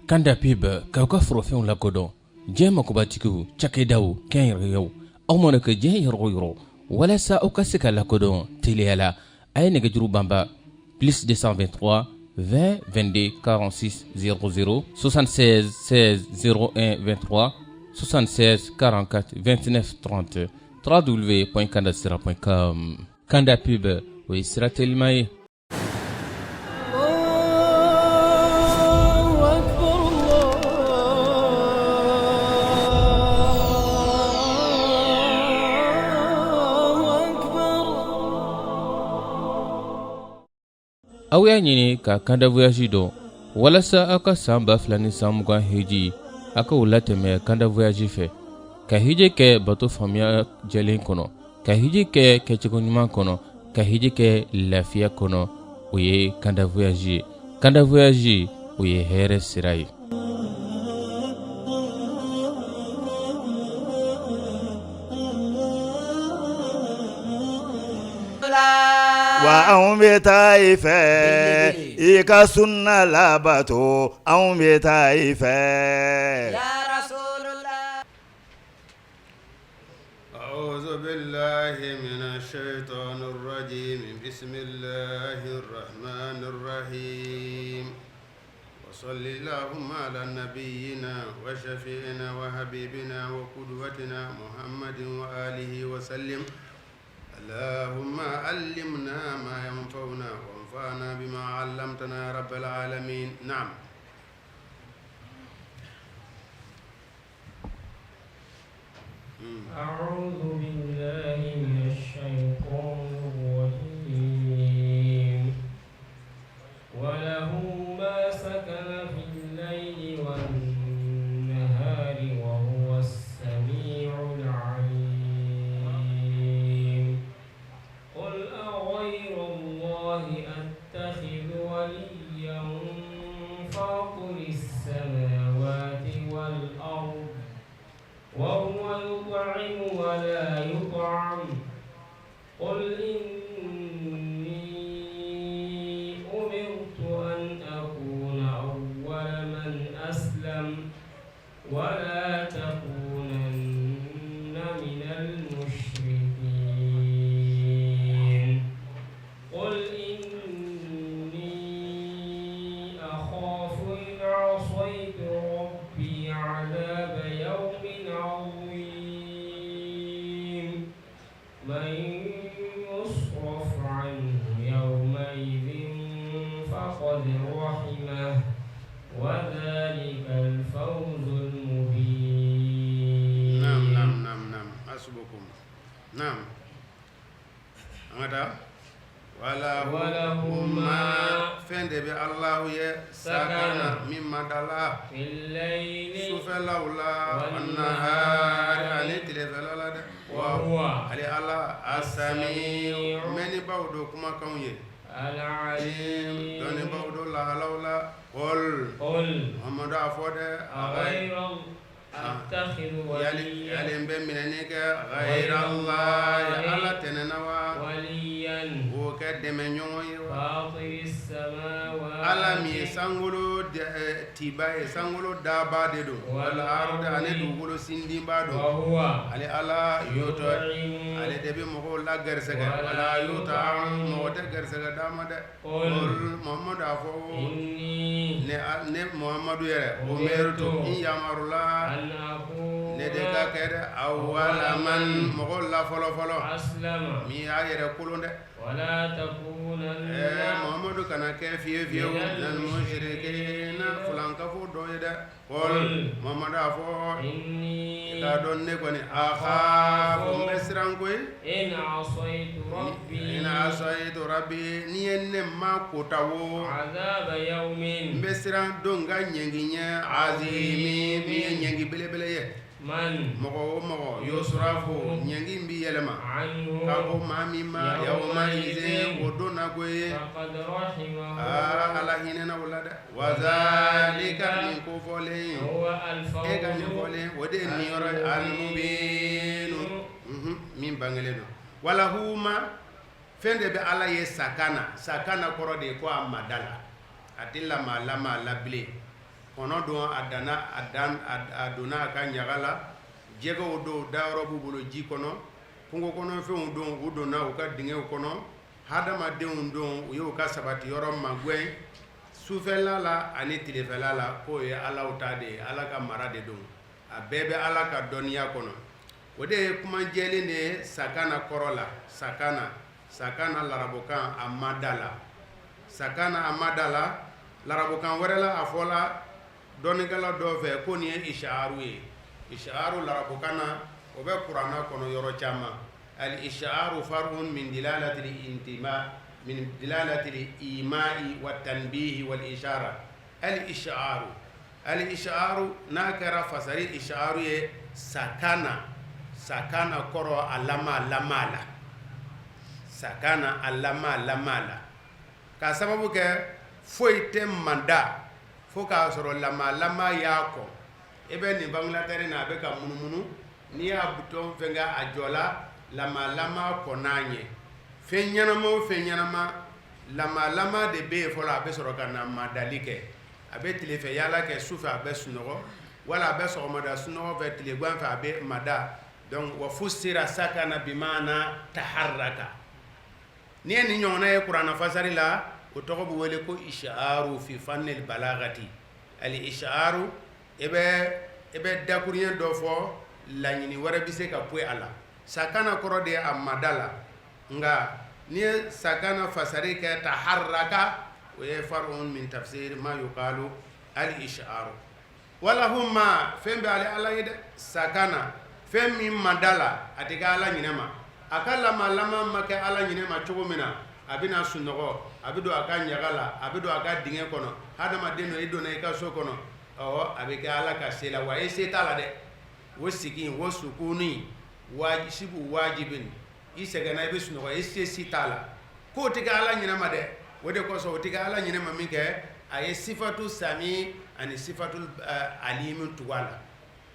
Kanda pib k'aw ka forofɛnw lakodɔn diɲɛ makobatigiw cakɛdaw kɛnyɛrɛyew aw mana kɛ diɲɛ yɔrɔ walasa aw ka se ka lakodɔn teliyala a ye nɛgɛjuru banba plus 223 20 22 46 00 76 16 01 23 76 44 29 30 www.kandasira.com. Kanda pib o ye sira telima ye. Aw y'a ɲini ka Kanda voyage dɔn walasa aw ka san 2020 hiji aw ka o latɛmɛ Kanda voyage fɛ ka hiji kɛ bato faamuya jɛlen kɔnɔ ka hiji kɛ kɛcogo ɲuman kɔnɔ ka hiji kɛ lafiya kɔnɔ o ye Kanda voyage ye. Kanda voyage o ye hɛrɛ sira ye. wa anw bɛ taa i fɛ i ka sunna labato anw bɛ taa i fɛ ya rasulullah a'udhu billahi minash shaitanir rajim bismillahir rahmanir rahim wa sallallahu ala nabiyyina wa shafi'ina wa habibina wa qudwatina muhammadin wa alihi wa sallim. اللهم علمنا ما ينفعنا وانفعنا بما علمتنا يا رب العالمين. نعم. أعوذ بالله من الشيطان الرجيم وله ما سكن في الليل والنهار وهو السميع العليم. أتخذ وليا فاطر السماوات والأرض وهو يطعم ولا يطعم قل إني أمرت أن أكون أول من أسلم ولا تكونن من المشركين قل عذاب يوم عظيم من يصرف عنه يومئذ فقد رحمه وذلك الفوز المبين. نعم حسبكم. نعم هذا ولهما فند بالله سكن مما دلا في الليل سفلولا والنهار عليك لفلا وهو علي الله السميع من بعد كما كون العليم دون بعد لا لولا قل محمد افود غير أتخذ وليا يلين بمنك غير الله على تننوا وليا وكدم نيوي فاطر السماوات على مي سانغولو تيبا سانغولو دابا ددو والارض اني دوغولو سيندي بادو وهو علي الله يوتو علي دبي مكو لا غرسغا ولا يوتا موت غرسغا دامد قل محمد افو اني ne muhammadu yere umirtu in yamarula ne de ka kere awwala man mogolla folo aslama mi ayere kulunde wala takunanna muhammadu kana ke fiye nan mushrikina fulan ka fu doyde qul muhammadu afo inni ka don ne koni akhafu mesran koy in asaitu rabbi ni enne ma kotawo azaba yawmin mesran donga nyenginya azimi mi nyengi belebele ye man mogo yusrafu nyengi mbi yelema kabo mamima yawma ize wodona goye faqad rahimahu ala hinena wala wazalika min kufole huwa al-fawz ni fole wode ni yoro al-mubin min bangale do wala huma fende be ala ye sakana korode ko amadala atilla malama labile kɔnɔ don a donna a ka ɲaga la, jɛgɛw don dayɔrɔ b'u bolo ji kɔnɔ, kungo kɔnɔfɛnw don u donna u ka dingɛw kɔnɔ, hadamadenw don u y'u ka sabatiyɔrɔ magɛn, sufɛla la ani tilefɛla la k'o ye Alaw ta de ye, Ala ka mara de don, a bɛɛ bɛ Ala ka dɔnniya kɔnɔ. O de ye kuma jɛlen de ye sakana kɔrɔ la, sakana larabukan a ma da la, sakana a ma da la, larabukan wɛrɛ la a fɔla dɔnnikɛla dɔw fɛ ko nin ye ishaaru ye. Ishaaru larabukan na o bɛ kuranna kɔnɔ yɔrɔ caman. Al-ishaaru far'un min dilalatil imai wa tanbihi wal ishara. Al-ishaaru n'a kɛra fasari ishaaru ye sakana kɔrɔ a lama la, sakana a lama la, k'a sababu kɛ foyi tɛ manda fo k'a sɔrɔ lama y'a kɔ. I bɛ nin Bangladesh na a bɛ ka munumunu, n'i y'a butɔn fɛngɛ a jɔ la, lama kɔ n'a ɲɛ. Fɛn ɲɛnama o fɛn ɲɛnama, lama de bɛ yen fɔlɔ a bɛ sɔrɔ ka na madali kɛ. A bɛ tilefɛ yaala kɛ, sufɛ a bɛ sunɔgɔ, wala a bɛ sɔgɔmada sunɔgɔ fɛ, tilegan fɛ a bɛ mada. Donc wa fusira sakana bimaana taharraka. N'i ye nin ɲɔgɔnna ye kuranna fasari la, o tɔgɔ bɛ wele ko ishaaru fi fannil balagati. Al-ishaaru i bɛ dakuruɲɛ dɔ fɔ, laɲini wɛrɛ bɛ se ka poyi a la. Sakana kɔrɔ de ye a mada la, nka n'i ye sakana fasari kɛ taharraka, o ye far'un min tafsir ma yuqalu al-ishaaru. Walahumma fɛn bɛ ale Ala ye dɛ, sakana fɛn min mada la a tɛ kɛ Ala ɲinɛ ma. A ka lama ma kɛ Ala ɲinɛ ma cogo min na, a bɛ na sunɔgɔ, a bɛ don a ka ɲaga la, a bɛ don a ka dingɛ kɔnɔ, hadamaden i donna i ka so kɔnɔ, a bɛ kɛ Ala ka se la, wa e se t'a la dɛ. O sigi o sukuni sibu wajibin, i sɛgɛnna i bɛ sunɔgɔ, e se si t'a la, k'o tɛ kɛ Ala ɲinɛ ma dɛ. O de kosɔn o tɛ kɛ Ala ɲinɛ ma min kɛ, a ye sifatu sami ani sifatu alimi tugu a la.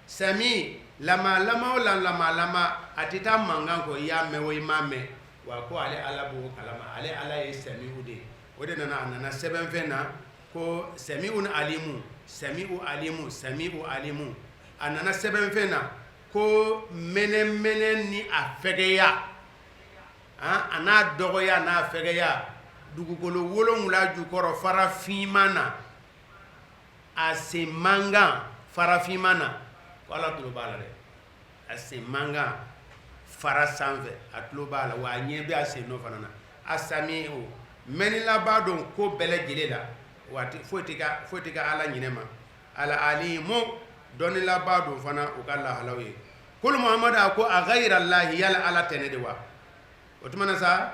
Sami lama o lama a tɛ taa mankan kɔ, i y'a mɛn o i m'a mɛn, wa ko ale Ala b'o kalama, ale Ala ye sami'u de ye. O de nana a nana sɛbɛnfɛn na ko sami'un alimu, sami'u alimu. A nana sɛbɛnfɛn na ko mɛnɛmɛnɛ ni a fɛgɛya, a n'a dɔgɔya n'a fɛgɛya, dugukolo 7 jukɔrɔ farafinma na, a sen mankan farafinma na, ko Ala tulo b'a la dɛ. A sen mankan fara sanfɛ a tulo b'a la, wa a ɲɛ bɛ a sen nɔ fana na. A sami'u mɛnila b'a dɔn ko bɛɛ lajɛlen la, waati foyi tɛ kɛ Ala ɲinɛ ma. Al-alimu dɔnnila b'a dɔn fana u ka lahalaw ye. Kul Muhamadu a ko a ghayrallahi yala Ala tɛnɛ de wa? O tuma na sa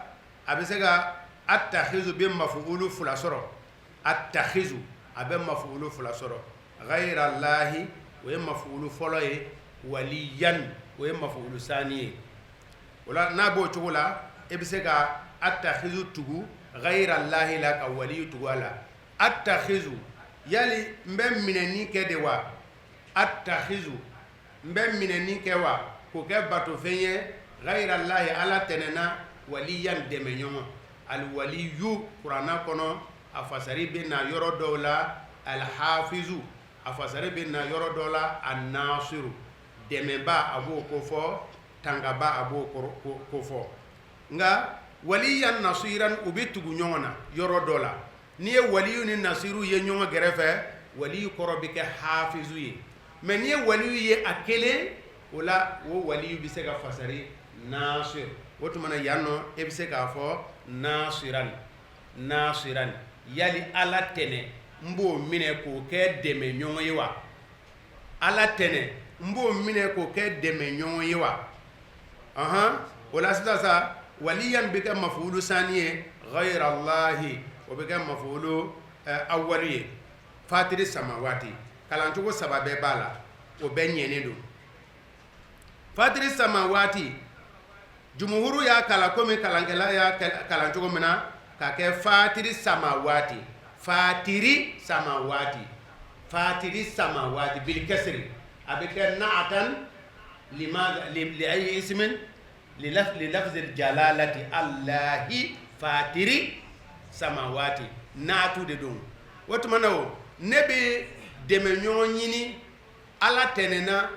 a bɛ se ka attakhizu bɛ mafuulu 2 sɔrɔ, attakhizu a bɛ mafuulu 2 sɔrɔ. Ghayrallahi o ye mafuulu fɔlɔ ye, waliyan o ye mafuulu sani ye. O la n'a b'o cogo la e bɛ se ka attakhizu tugu ghayrallahi la ka waliyu tugu a la. Attakhizu yali n bɛ minɛni kɛ de wa? Attakhizu n bɛ minɛni kɛ wa? K'o kɛ batofɛn ye ghayrallahi Ala tɛnɛna, waliyan dɛmɛɲɔgɔn. Al-waliyu kuranna kɔnɔ a fasari bɛ na yɔrɔ dɔw la al-hafizu, a fasari bɛ na yɔrɔ dɔw la an-nasiru, dɛmɛba a b'o ko fɔ, tangaba a b'o ko fɔ. Nka waliyan nasiran u bɛ tugu ɲɔgɔn na yɔrɔ dɔ la. N'i ye waliyu ni nasiru ye ɲɔgɔn kɛrɛfɛ, waliyu kɔrɔ bɛ kɛ hafizu ye. Mais n'i ye waliyu ye a kelen, o la o waliyu bɛ se ka fasari nasir. O tuma na yan nɔ e bɛ se k'a fɔ nasiran, yali Ala tɛnɛ n b'o minɛ k'o kɛ dɛmɛ ɲɔgɔn ye wa? Ala tɛnɛ n b'o minɛ k'o kɛ dɛmɛ ɲɔgɔn ye wa? O la sisan sa waliyan bɛ kɛ mafuulu sani ye, ghayrallahi o bɛ kɛ mafuulu awwali ye. Fatiri samawati kalancogo 3 bɛɛ b'a la, o bɛɛ ɲɛnen don. Fatiri samawati jumhuru y'a kalan komi kalankɛla y'a kalan cogo min na, ka kɛ fatiri samawati, fatiri samawati bil kasri, a bɛ kɛ na'atan li ayi ismin li lafzil jalalati Allahi fatiri samawati, naatu de don. O tuma na o ne bɛ dɛmɛ ɲɔgɔn ɲini ala tɛnɛna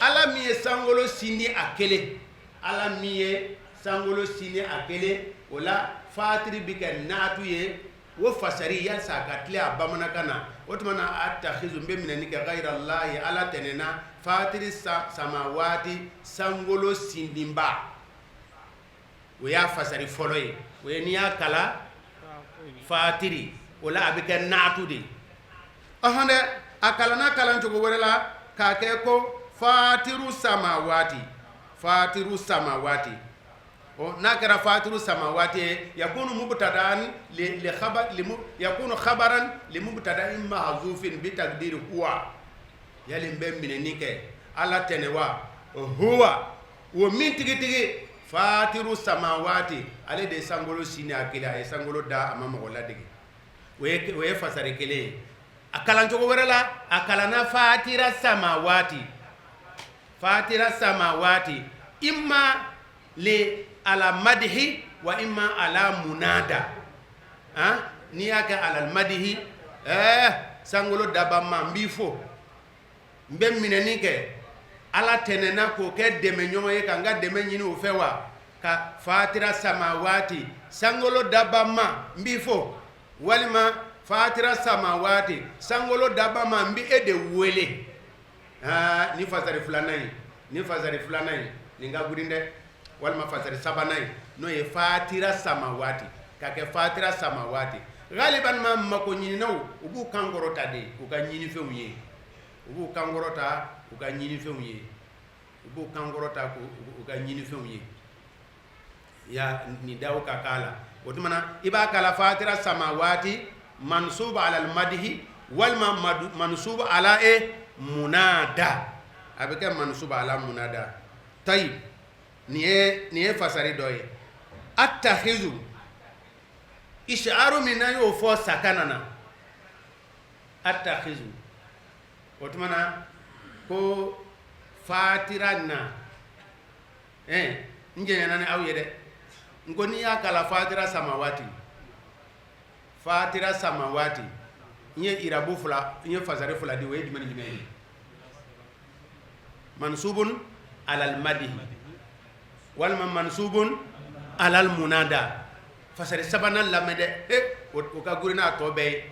ala min ye sankolo sini a kelen ala min ye sankolo sini a kelen o la fatiri bi kɛ naatu ye o fasari yalisa a ka tile a bamanankan na o tuma na atakhizu n bɛ minɛni kɛ ghayra allahi ala tɛnɛna fatiri samawati sankolo sindinba o y'a fasari fɔlɔ ye o ye n'i y'a kala fatiri o la a bɛ kɛ naatu de ɔhɔn dɛ a kalanna kalan cogo wɛrɛ la k'a kɛ ko fatiru samawati n'a kɛra fatiru samawati ye yakunu mubtada'an yakunu khabaran li mubtada'in mahzufin bi taqdiri huwa yali n bɛ minɛni kɛ ala tɛnɛ wa huwa o min tigitigi fatiru samawati ale de ye sankolo sini a kelen a ye sankolo da a ma mɔgɔ ladege o ye fasari kelen ye a kalan cogo wɛrɛ la a kalanna fatira samawati imma li ala madhi wa imma ala munada n'i y'a kɛ ala madhi sankolo daba ma n b'i fo n bɛ minɛni kɛ ala tɛnɛna k'o kɛ dɛmɛ ɲɔgɔn ye ka n ka dɛmɛ ɲini o fɛ wa ka fatira samawati sankolo daba ma n b'i fo walima fatira samawati sankolo daba ma n bɛ e de wele ni fasari filanan ye nin ka gurin dɛ walima fasari sabanan ye n'o ye fatira samawati ka kɛ fatira samawati galiban ma mako ɲininaw u b'u kan kɔrɔta de u ka ɲinifɛnw ye ya ni daw ka kala o tumana i b'a kala fatira samawati mansub ala al madhi walma mansub ala munada a bɛ kɛ mansub ala munada tayib ni ye fasari dɔ ye attakhizu ish'aru min na y'o fɔ sakana na attakhizu o tumana ko fatira na n jɛɲɛna ni aw ye dɛ n ko n'i y'a kala fatira samawati n ye irabu fila n ye fasari fila di o ye jumɛn ye mansubun alal madhi walima mansubun alal munada fasari sabanan lamɛn dɛ o ka gurin n'a tɔ bɛɛ ye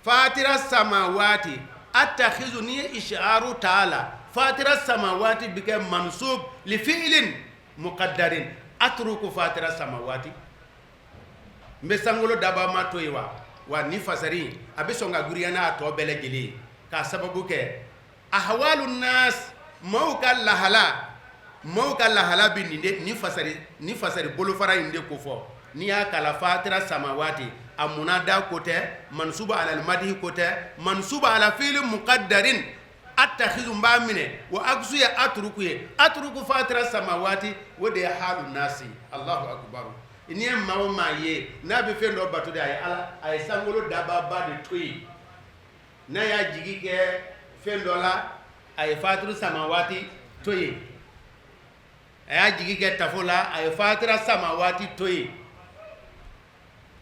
fatira samawati attakhizu ni ye ish'aru ta'ala fatira samawati bi kɛ mansub li fi'lin muqaddarin atruku fatira samawati n bɛ sankolo daba ma to ye wa ni fasari a bɛ sɔn ka girinya n'a tɔ bɛɛ lajɛlen k'a sababu kɛ ahwalu nas maaw ka lahala bi ni fasari bolofara in de ko fɔ n'i y'a kala fatira samawati a munada ko tɛ mansuba ala almadhi ko tɛ mansuba ala fi'li muqaddarin attakhizu n b'a minɛ wa aksu ye atruku fatira samawati o de ye halu nasi allahu akbar n'i ye maa o maa ye n'a bɛ fɛn dɔ bato de a ye sankolo dababa de to yen n'a y'a jigi kɛ fɛn dɔ la a ye fatiru samawati to yen a y'a jigi kɛ tafo la a ye fatira samawati to yen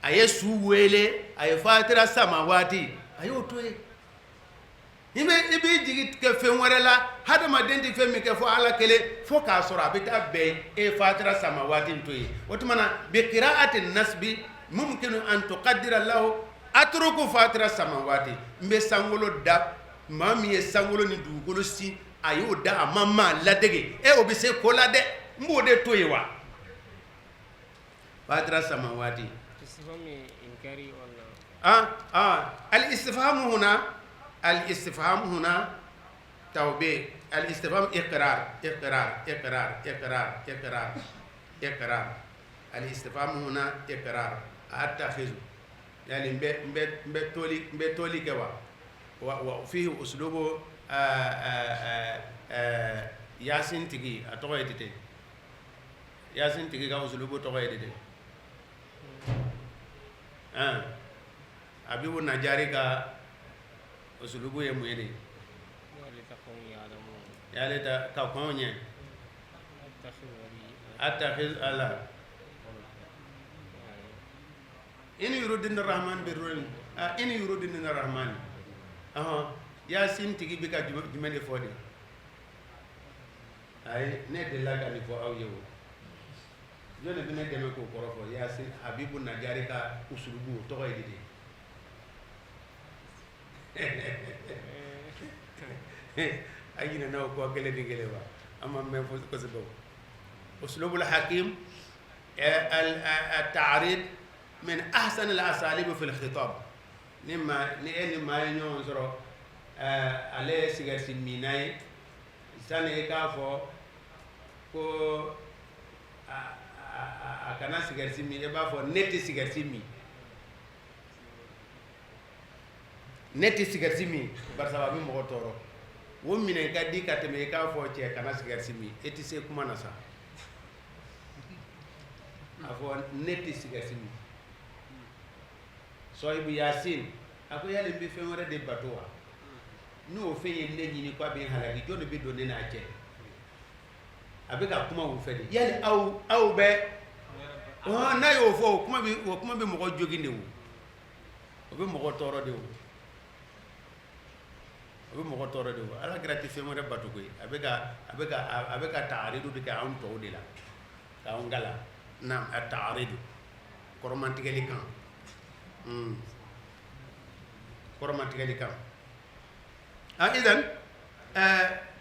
a ye su wele a ye fatira samawati a y'o to yen i b'i jigi kɛ fɛn wɛrɛ la hadamaden tɛ fɛn min kɛ fɔ ala kelen fo k'a sɔrɔ a bɛ taa bɛn e fatira samawati to yen o tuma na bi qira'ati nasbi mumkinu an tuqaddira lahu atruku fatira samawati n bɛ sankolo da maa min ye sankolo ni dugukolo si a y'o da a ma maa ladege o bɛ se ko la dɛ n b'o de to yen wa fatira samawati الاستفهام هنا توبيخ الاستفهام اقرار الاستفهام هنا اقرار اتخذ يعني بتولي كوا وفيه اسلوب ياسين تيجي اتويدتي ياسين تيجي كا اسلوب تويدتي abibu najari ka usulubu ye mun ye de yale ta ka kɔn ɲɛ attakhiz ala in yuridin rahman birrun in yuridin rahman yasin tigi bi ka jumene fodi ay ne de la ka ni fo aw yewo jone bi ne deme ko korofo yasin habibu najari ka usulubu to ko edidi ayina naw ko gele di gele ba amma me fo ko se do uslubul hakim التعريض من احسن الاساليب في الخطاب نما ما ينون زرو عليه سيغسي ميناي ساني كافو كو akana sigarsi mi e ba fo netti sigarsi mi bar sababu mo toro wo mine ka di ka teme ka fo che kana sigarsi mi eti se kuma na sa afo netti sigarsi mi so ibu yasin ako yale bi fe wara de batoa no fe yende ni ko be halagi jodo be do ne na che abeka kuma wo fe de yale au be na yo fo kuma be mo ko jogi ne wo obe mo ko toro de wo ala grati fe mo de batu ko abeka ta'aridu de ka on to de la ka on gala na ta'aridu koromantigeli kan koromantigeli kan idan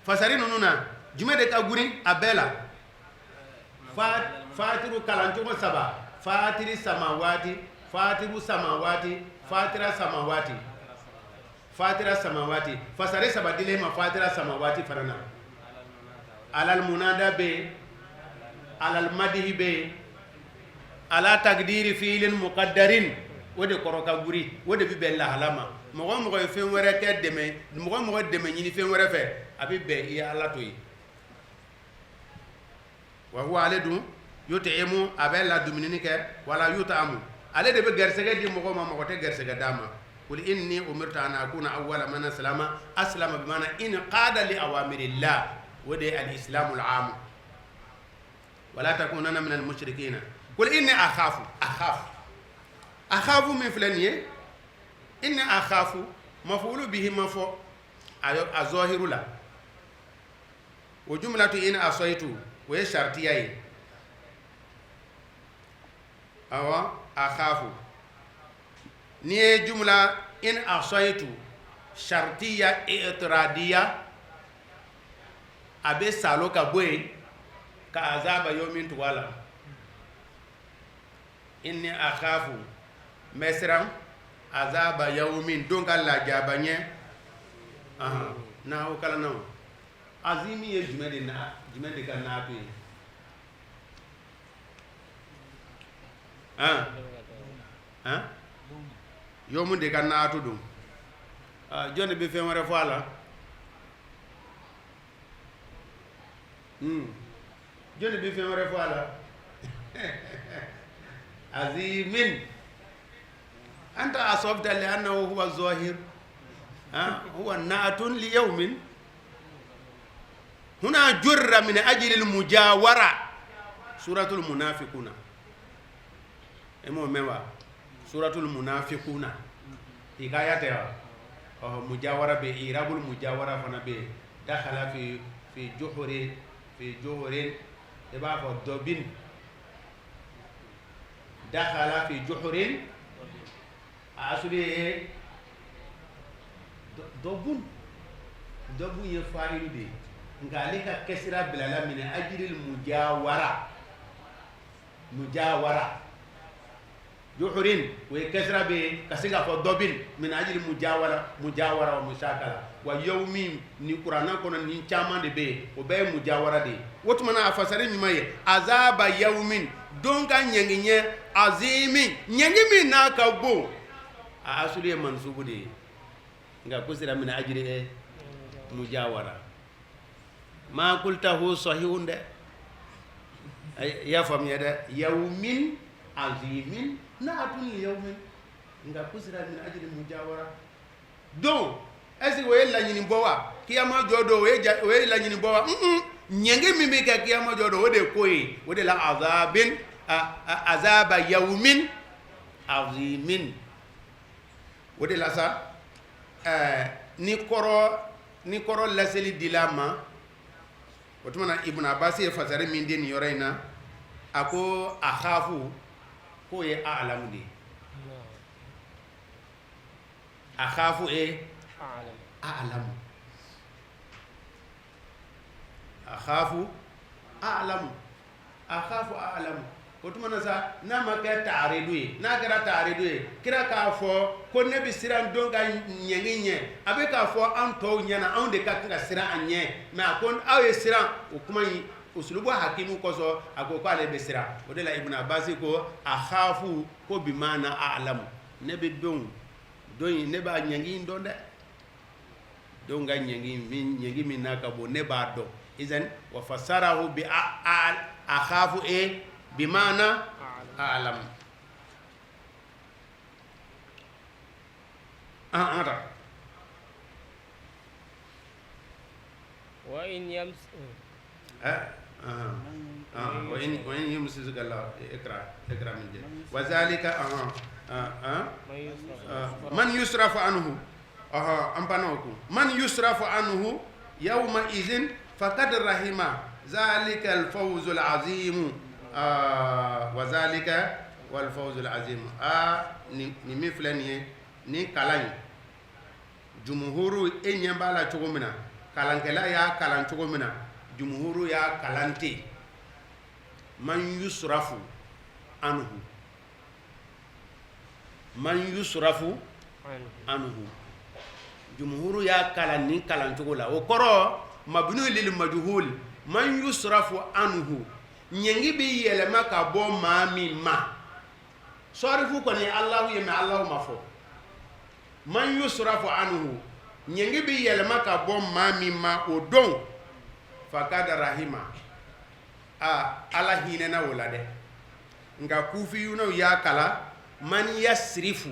fasari nununa jume de ka guri abela fatiru kalantugo saba fatiru samawati fatira samawati fasari saba dile ma fatira samawati farana alal munada be alal madihi be ala taqdiri fi'lin muqaddarin wode koroka guri wode bi bella halama mo fe were ke deme mo deme nyini fe were fe abi be ya ala toyi wa huwa aladu yutaimu abella duminini ke wala yutamu ale de be gersege di mo ma te gersege dama qul inni umirtu an akuna awwala man aslama bimana in qada li awamirillah wode al-islamul am wala takunanna min al-mushrikeen qul inni akhafu min fulaniye inni akhafu maf'ulu bihi maf'ul azahiru la wa jumlatu in asaitu wa shartiyai awa akhafu ni jumla in asaitu shartiya i'tiradiya abe salo ka boy ka azaba yawmin tuwala inni akhafu mesran azaba yawmin donc alla jabanye na o kala na azimi ye jumede ka na pe yawmun de ka na to dum jonde be fe wara fala jonde be fe wara fala azimin anta asabta li annahu huwa zahir huwa na'atun li yawmin huna jurra min ajli al mujawara suratul munafiquna emo mewa suratul munafiquna hikayate wa mujawara be irabul mujawara fana be dakhala fi juhurin eba ko dobin dakhala fi juhurin asuri dobu ye fa'ilu de ngali ka kesira bilala min ajril mujawara juhurin we kesira be kasiga fo dobin min ajril mujawara wa mushakala wa yawmin ni qur'ana kono ni chama de be o be mujawara de wotuma afasari mi maye azaba yawmin donka nyenginye azimi nyengimi na ka go asuri mansubu de nga kusira min ajri mujawara ma qultahu sahihun de ya fam yada yawmin azimin na'atun yawmin nga kusira min ajri mujawara donc est-ce que we la nyini bowa kiyama jodo we la nyini bowa nyenge mimi ka kiyama jodo wode koyi wode la azaba yawmin azimin o de la sa ni kɔrɔ laseli dila ma o tuma na Ibn Abbas ye fasari min di nin yɔrɔ in na a ko akhafu k'o ye a'lamu de ye akhafu a'lamu akhafu a'lamu o tuma na sa n'a ma kɛ taaridu ye n'a kɛra taaridu ye kira k'a fɔ ko ne bɛ siran don ka ɲɛngi ɲɛ a bɛ k'a fɔ an tɔw ɲɛna anw de ka kan ka siran a ɲɛ mais a ko aw ye siran o kuma in usulubu hakimu kɔsɔn a ko k'ale bɛ siran o de la Ibn Abbas ko akhafu ko bi maana a'lamu ne bɛ don in ne b'a ɲɛngi in dɔn dɛ don ka ɲɛngi min n'a ka bon ne b'a dɔn izan wa fasarahu bi akhafu بمعنى أعلم أرى وإن يمسسك الله اقرأ من جد وذلك من يصرف عنه من يصرف عنه يومئذ فقد رحم ذلك الفوز العظيم وذلك والفوز العظيم ni min filɛ nin ye ni kalan in jumhuru e ɲɛ b'a la cogo min na kalankɛla y'a kalan cogo min na jumhuru y'a kalan ten man yusrafu anhu jumhuru y'a kalan ni kalan cogo la o kɔrɔ mabnu lil majhul man yusrafu anhu ɲɛngi bi yɛlɛma ka bɔ maa min ma sɔrifu kɔni Allahu ye mais Allahu ma fɔ man yusrafu anhu ɲɛngi bi yɛlɛma ka bɔ maa min ma o don fakad rahima Ala hinɛna o la dɛ nka kufiyunaw y'a kala man yasrifu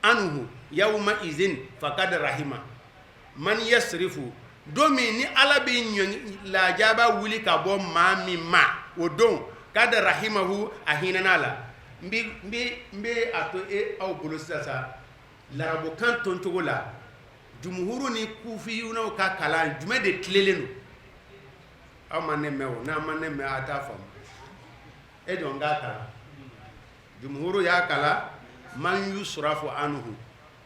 anhu yawma izin fakad rahima man yasrifu don min ni Ala bɛ lajaba wuli ka bɔ maa min ma o don kada rahimahu a hinɛna la n bɛ a to aw bolo sisan larabukan toncogo la jumhuru ni kufiyunaw ka kalan jumɛn de tilelen don aw ma ne mɛn o n'a ma ne mɛn a t'a faamu e dɔn k'a kalan jumhuru y'a kalan man yusrafu anhu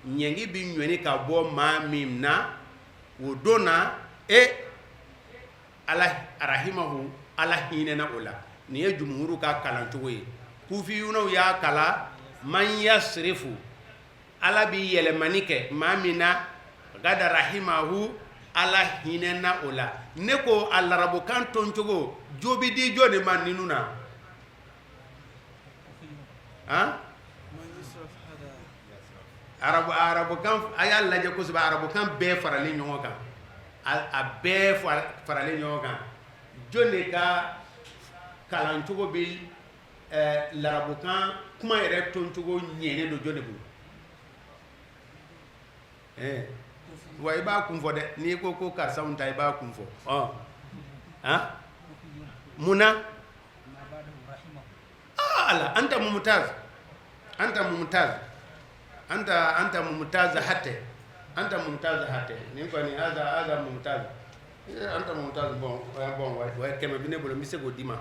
ɲɛngi bi ɲɔni ka bɔ maa min na o don na Ala rahimahu Ala hinɛna o la nin ye jumhuru ka kalan cogo ye kufiyunaw y'a kala man yasrifu Ala bi yɛlɛmani kɛ maa min na gada rahimahu Ala hinɛna o la ne ko a larabukan ton cogo jo bi di jo de ma ninu na arabukan a y'a lajɛ kosɛbɛ arabukan bɛɛ faralen ɲɔgɔn kan a bɛɛ faralen ɲɔgɔn kan jɔn de ka kalan cogo bɛ larabukan kuma yɛrɛ ton cogo ɲɛnen don jɔn de bolo wa i b'a kun fɔ dɛ n'i ko karisaw ta i b'a kun fɔ munna ala anta mumtaz hatta ni ko ni hada mumtaz anta mumtaz bon wa kɛmɛ bi ne bolo n bɛ se k'o d'i ma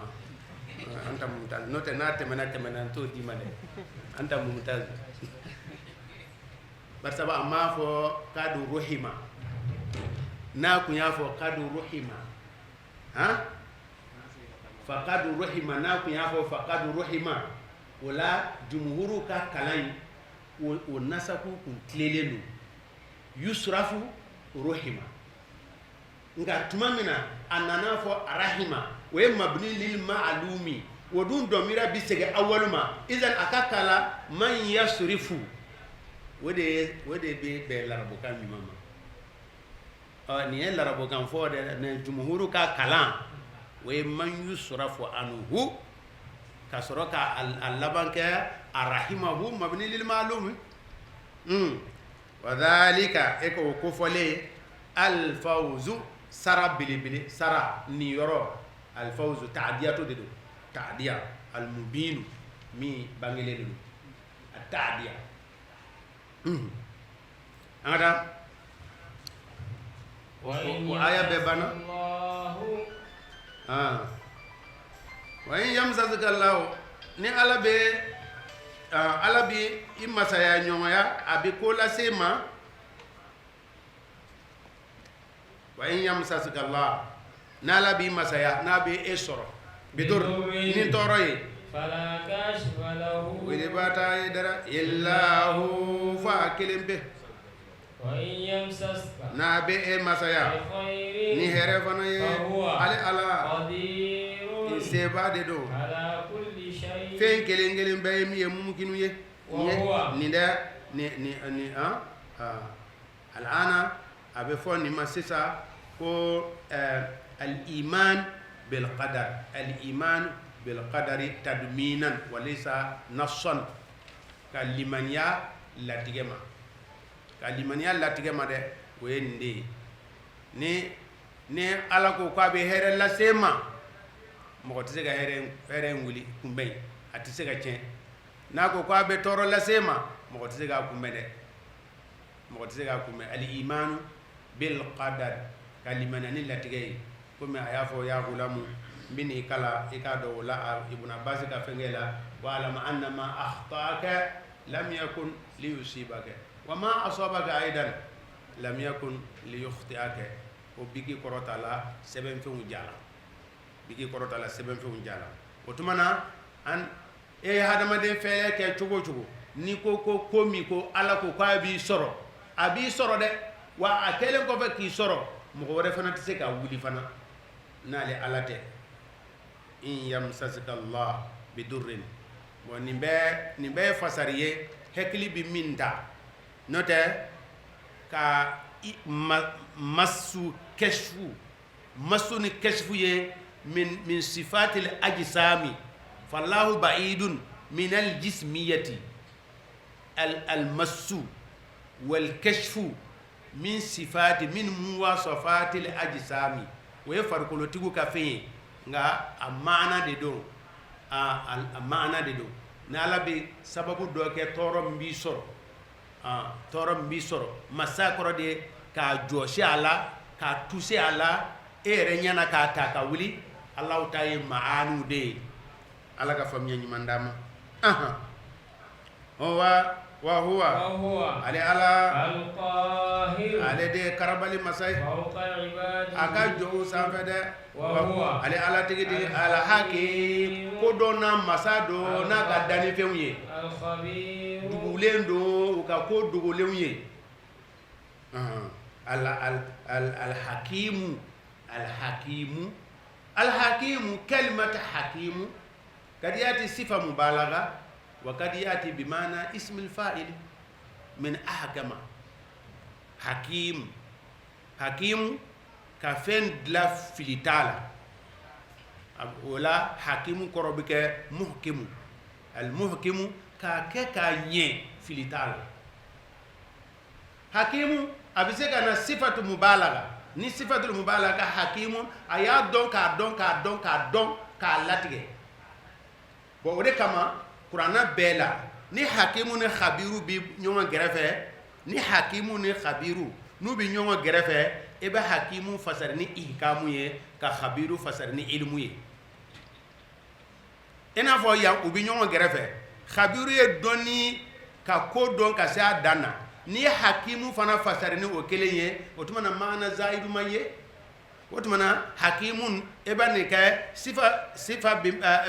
anta mumtaz n'o tɛ n'a tɛmɛna n t'o d'i ma dɛ anta mumtaz barisa a m'a fɔ kadu ruhima n'a kun y'a fɔ kadu ruhima fakadu ruhima n'a kun y'a fɔ fakadu ruhima o la jumhuru ka kalan o nasaku kun tilelen don yusrafu ruhima nka tuma min na a nana fɔ arahima o ye mabni lil ma'lumi o dun dɔmira bi segin awalu ma izan a ka kala man yasrifu o de bɛ bɛn larabukan ɲuman ma nin ye larabukan fɔ de ne jumhuru ka kalan o ye man yusrafu anhu ka sɔrɔ ka a laban kɛ arahimahu mabni lil ma'lumi wa dhalika e ko kofɔlen alfawzu sara belebele sara nin yɔrɔ alfawzu ta'diyatu de don ta'diya almubinu mi bangelen atadia angada wa aya bebana wa in yamsazaka Allah ni alabi imasaya nyoya abi kola sema wa in yamsazaka Allah na alabi masaya na bi esoro bidur ni toroy fala kashfa lahu wa libata idara illahu fa kilimbe wa in yamsaska na bi masaya ni here fana ye ali ala qadirun seba de do ala kulli shay fen kelengelen bay mi mumkinu ye ni da ni alana abe fon ni masisa ko al iman bil qadar al iman bil qadari tadminan walaysa nassan kalimanya latigema de wende ni ala ko ka be here la sema mo tise ga here nguli kumbey atise ga cien na ko ka be toro la sema mo tise ga kumbede mo tise ga kumbe al iman bil qadar kalimana ni latigay comme ayafo ya gulamu bini kala ikado la ibn abbas ka fengela wala ma anna ma akhtaka lam yakun li yusibaka wa ma asabaka aidan lam yakun li yukhtiaka o bigi korota la seben fe unjala o tumana an hadama de fele ke chugo ni ko mi ko ala ko ka bi soro abi soro de wa atele ko fe ki soro mo ko wore fana tise ka wuli fana nale alate in yamsasika Allah bidurrin bon ni be fasariye hekli bi minta note ka masu ni kashfu ye min sifatil ajsami fallahu ba'idun min al jismiyati al masu wal kashfu min sifati min muwasafatil ajsami we farkolo tigu ka fe nga amana de do amana de do nala be sababu do ke toro mbi soro masakoro de ka joshi ala ka tusi ala ere nyana ka ta ka wuli allah tayi maanu de ala ka famnya nyimandama wa huwa ali ala al-qahir ali de karabali masai aka jo sanfede wa huwa ali ala tigidi ala hakim kodona masado na ka dani fenye al-khabir dugulendo ka ko dugulenye al-hakim kalimat hakim kadiyati sifa mubalagha وقد يأتي بمعنى اسم الفاعل من أحكم حكيم كفين دلا فلتالا ولا حكيم كربك محكم المحكم كاكني فلتالا حكيم أبيسك أنا صفة مبالغة ni sifatul mubalaga hakimun aya don ka latige bo ode kama Qur'ana bela ni hakimu ni khabiru bi nyonga gerefe ni hakimu ni khabiru nu bi nyonga gerefe e ba hakimu fasar ni ihkamu ye ka khabiru fasar ni ilmu ye ena fo ya ubi nyonga gerefe khabiru ye doni ka ko don ka sa dana ni hakimu fana fasar ni o kelenye otumana maana zaidu maye otumana hakimun ebani ka sifa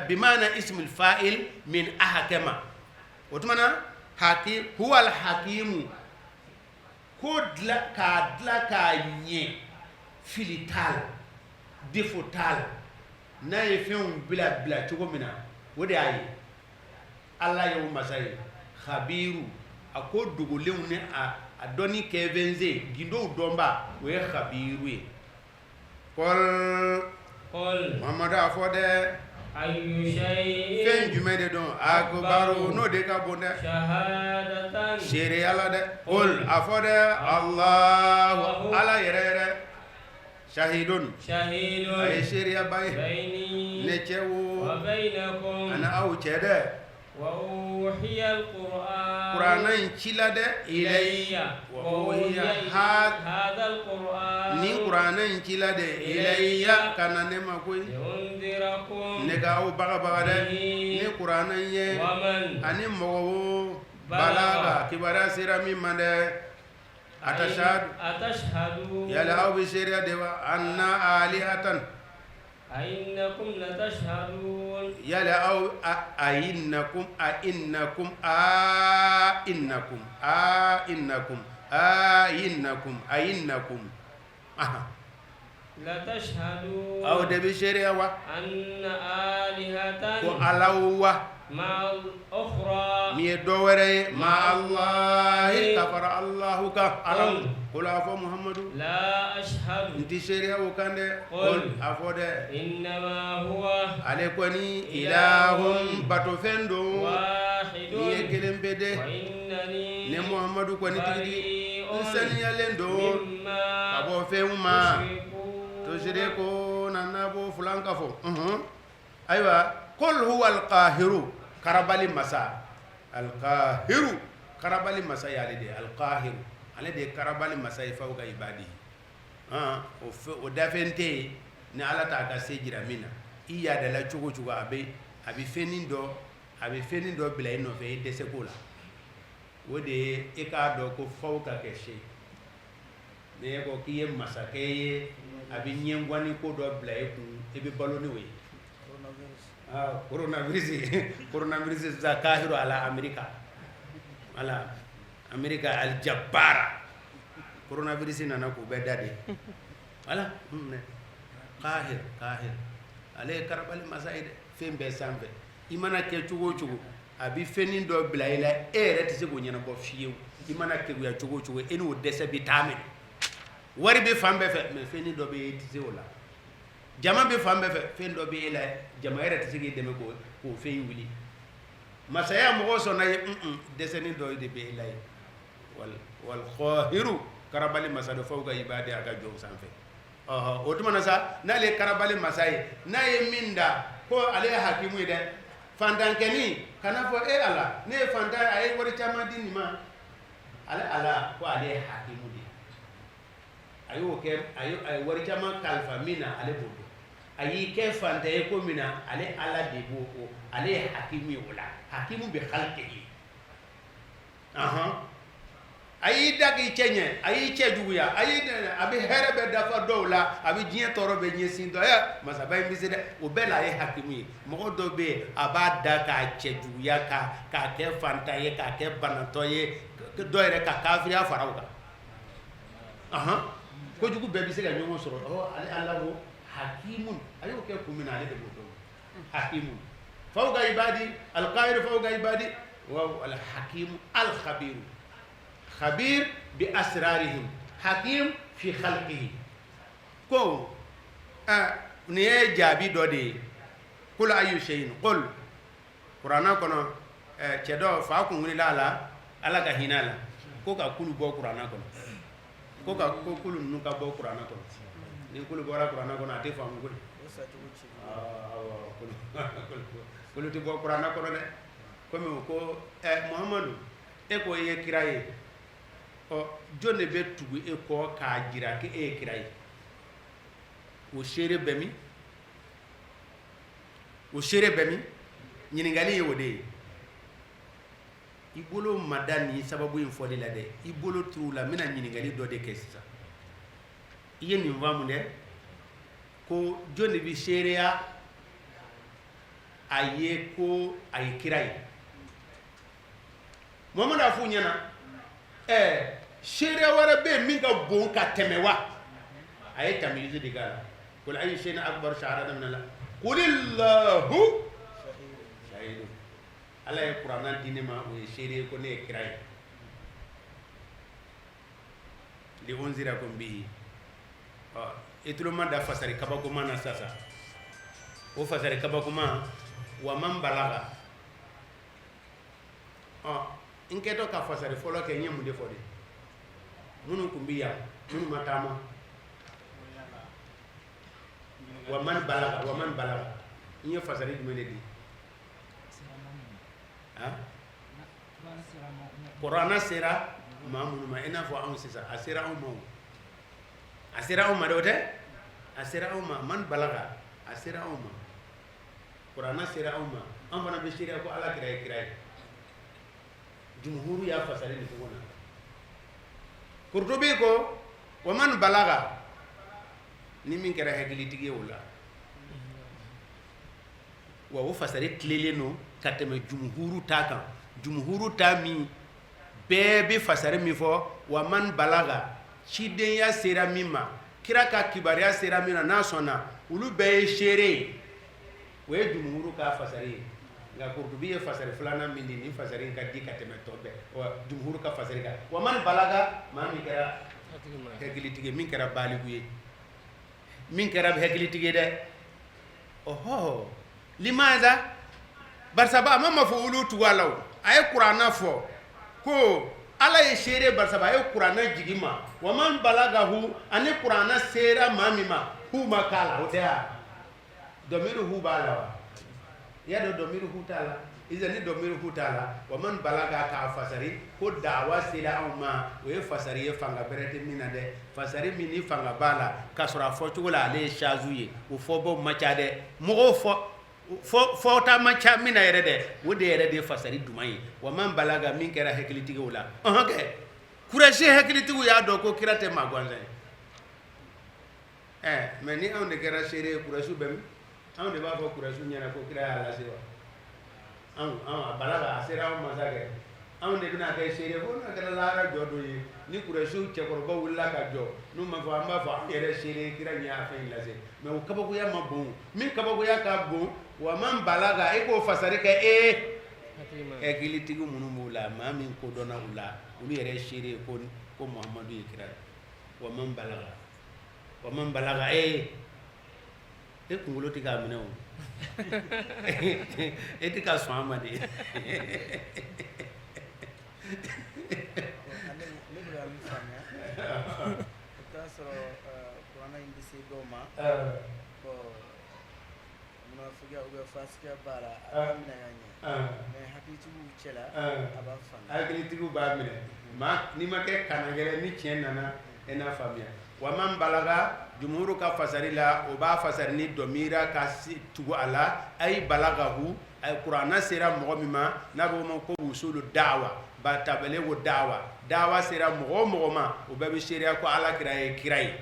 bimana ism al-fa'il min ahkama otumana hakim huwa al-hakimu kodla ka nye filital defotal na yefun bila chugomina wode ayi Allah yawu masai khabiru akodugulew ne a doni kevenze gindo domba we khabiru Qul Muhammad afode ayu shay fen jumede don akbaru no de ka bonde shahadatan shere ala de qul afode Allah ala yere shahidun ay shere bay bayni ne chewu wa bainakum ana au chede وأوحي القرآن انشلا ده إلي وأوحي هذا القرآن ني قرآن انشلا ده إلي كان نما كوي لينذركم نكاو بغا ده ني قرآن يه ومن أني مغو بلاغا كبارا سيرامي من ده أتشهدوا يلا أو بشريعة دوا أن آلهة أئنكم لتشهدون يلا أو أئنكم لتشهدون أو دبي شريعة أن آلهة وعلوا مع الأخرى ميدوري مع الله كفر الله كألم قل أفو محمد لا أشهد انت شريعة وكان قل أفو ده إنما هو عليكوني إله باتوفندو واحد يكلم بده وإنني محمد كوني تجدي إنسان يلندو مما أبو فيهما تشركون أنبو فلان كفو أيوة قل هو القاهر كربالي مسا القاهر كربالي مسا يالي دي القاهر على دي كربالي مسا يفوق عبادي ودافنتي ni ala ta ka sejira mina iya da la chugo chugo abi fenin do bila ino fe dese kola wode e ka do ko fawka ke she ne ko kiye masake abi nyengwani ko do bila e ku e be baloni we coronavirus za kahiru ala amerika al jabbara coronavirus nana ko be dade wala kahir ale karabali masaide fembe sambe imana ke chugo abi fenin do blaila rete se go nyana bo fieu imana ke ya chugo eni o dese bitame wari be fambe fe me fenin do be tise wala jama be fambe fe fen do be la jama rete se ge deme ko fe wuli masaya mo so na dese ni do de be lay wal khahiru karabali masado fawga ibadi aga jom samfe o tuma na sa na le karabali masai na ye minda ko ale hakimu de fandankeni kana fo ala ne fanda ay wori chama dini ma ala ko ale hakimu de ayo ke ay wori chama kalfa mina ale bodo ayi ke fanda e ko mina ale ala de bo ale hakimu wala hakimu bi khalqihi ayi dagi chenye ayi chejuya ayi abi herebe dafa dowla abi jien toro be nyesin do ya masabay misede o bela ye hakimi mo do be abada ka chejuya ka ke fantaye ka ke banato ye do ere ka kafria farawka ko jugu be bisega nyomo soro o ali allahu hakimun ayo ke kumina ale de bodo hakimun fawqa ibadi alqahir fawqa ibadi wa al hakim al khabir خبير بأسرارهم حكيم في خلقه كو نيه جابي دودي كل أي شيء قل قرآن كنا تدو فاكم ولي لا على كهينا لا كوكا كل بو قرآن كنا كوكا كل نوكا بو قرآن كنا ni كل بورا قرآن كنا أتي فاهم كل كل تبو قرآن كنا كم كو محمد eko ye kiraye o jonne be tugu e ko ka jira ke e kiraye o shere bemi nyiningali ye wode ibolo madani sababu info de la de ibolo trula mina nyiningali do de kessa iye ni vamu de ko jonne bi shere ya aye ko ay kiraye Muhammad afu nyana shere wara be min ka bon ka temewa ay tamyiz digala kul ay shay'in akbar shahada min Allah qulillahu shahid ala ya qur'an dine ma o shere ko ne kiray li unzirakum bihi etulu manda fasari kabakuma na sasa o fasari kabakuma wa man balaga inketo ka fasari folo ke nyemu de fodi munu kumbiya munu matama wa man balaga inye fasari dumene di Qur'ana sera mamun ma ina fo an sisa asira umma dote asira umma man balaga asira umma Qur'ana sera umma an fana be shiriya ko ala kirai jumhuru ya fasale ni ko na Qurtubi ko wa man balaga ni min kera hakilitigi wala wa wo fasare tilele no kateme jumhuru takan jumhuru tami bebe fasare mi fo wa man balaga chiden ya sera mima kira ka kibariya sera mina na sona ulu be shere we jumhuru ka fasare nga Qurtubi e fasare fulana mindi ni fasare ka di kateme tobe wa jumhuru ka fasare ka wa man balaga ma mi kera hakilitigi min kera baligu ye min kera hakilitigi de oho limaza barsaba mama fo ulu tuwalaw ay qur'ana fo ko ala ye shere barsaba ay qur'ana jigima wa man balagahu ani qur'ana sera mamima hu makala hotea domiru hu balawa ya do domiru hu tala izani domiru hu tala wa man balaga ka fasari ko dawa sera umma we fasari ye fanga berete minade fasari mini fanga bala kasura fo tugula ale shazuye o fo bo machade mo fo ta macha mina yere de wode yere de fasari dumai wa man balaga min kera hakilitigi wala okay kurashi hakilitigu ya do ko kirate magwanza mais ni on de kera shere kurashu bem on de ba ko kurashu nyana ko kira ala sewa an balaga asira o mazage on de bina kay shere ko na kera lara jodo yi ni kurashu che ko ba wulla ka jo no ma fa yere shere kira nya fa ilaze mais o kaba ko ya mabon min kaba ko ya ka bon wa man balaga iko fasari ka hakilitigu munu mula ma min ko dona ula ulu yere shere ko Muhammadu yikira wa man balaga kungulo tika amina o tika so amade fuga ube fasika bara amina yanya mais hakilitigu cela aba fami hakilitigu ba mine ma ni make kanagere ni tienana ena famia wa man balaga jumhuru ka fasari la o ba fasari ni domira ka tugu ala ay balagahu ay qur'ana sera mo mima na bo mo ko usulu da'wa ba tabale wo da'wa sera mo ma o ba be sheria ko ala kirai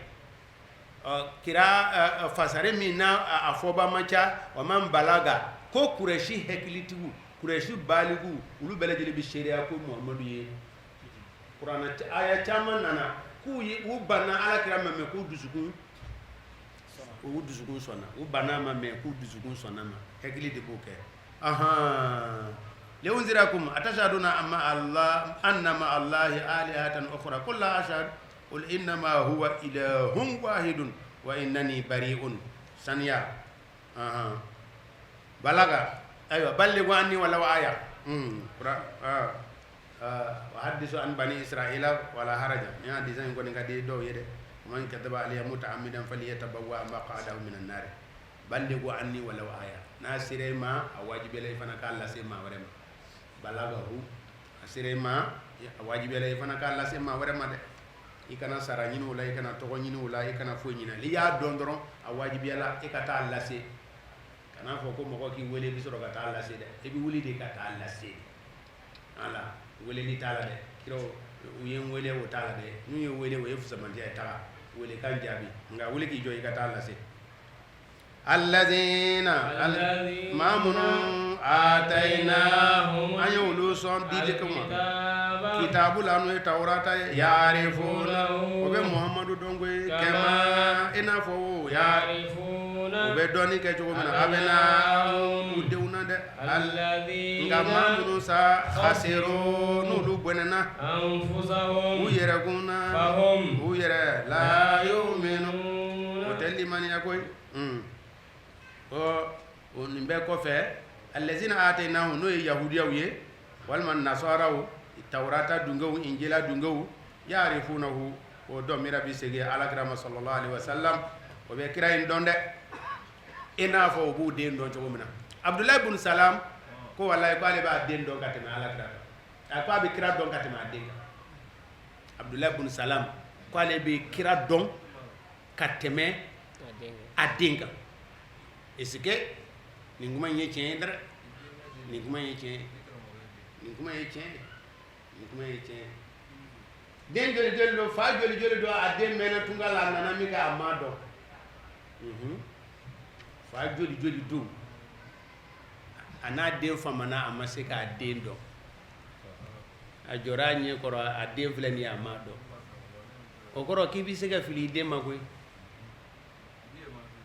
kira fasare mina afoba macha wa man balaga ko kureshi hakilitigu kureshi baligu ulu belejele bi sheria ko Muhammadu ye qur'ana aya chama nana ku yi u bana ala kira meme ko dusukun sona u bana meme ko dusukun sona ma hakiliti ko ke leunzirakum atashaduna amma Allah annama allahi alihatan ukhra kullu ashad qul innama huwa ilahun wahidun wa innani bari'un sanya balaga aywa ballighu anni wala aya wa hadithu an bani israila wala haraja ya design ko ngadi do yede man kadaba aliya muta'ammidan falyatabawwa maqadahu minan nar ballighu anni wala aya nasire ma awajibe lay fana ka Allah sema warema balagahu asire ma awajibe lay fana ka Allah sema warema de ikana sara nyinu wala ikana togo nyinu wala ikana fo nyina li ya dondoro awajibi ala ikata Allah se kana fo ko moko ki wele bi soro kata Allah se de e bi wuli de kata Allah se ala wele ni tala de kiro uyen wele wo tala de nu ye wele wo yefu samandi ay tala wele kan jabi nga wele ki joyi kata Allah se allazina mamunu atainahum ayulu son dilikuma kitabu lanu taurata yarifuna obe Muhammadu dongoy kema inafo yarifuna obe doni ke jogo mena abena udeuna de allazina mamunu sa khasiru nulu bonena anfusahum uyeraguna fahum uyera la yu'minu otelli man yakoy o nimbe ko fe allazina atainahum no yahudiyaw ye walma nasaraw taurata dungaw injila dungaw yarifunahu o do mira bi sege alakrama sallallahu alaihi wasallam o be kira in donde ina fo bu de don to mena Abdullah ibn Salam ko wallahi ko ale b'a den dɔn ka tɛmɛ ala kira kan a ko a bɛ kira dɔn ka tɛmɛ a den kan Abdullah ibn Salam ko ale bɛ kira dɔn ka tɛmɛ a den kan est-ce que nin kuma in ye tiɲɛ ye dɛ nin kuma in ye tiɲɛ ye nin kuma in ye tiɲɛ ye nin kuma in ye tiɲɛ ye den joli joli don fa joli joli don a den mɛnna tunga la a nana min kɛ a ma dɔn fa joli joli don a n'a den famana a ma se k'a den dɔn a jɔra a ɲɛ kɔrɔ a den filɛ nin ye a ma dɔn o kɔrɔ k'i bɛ se ka fili i den ma koyi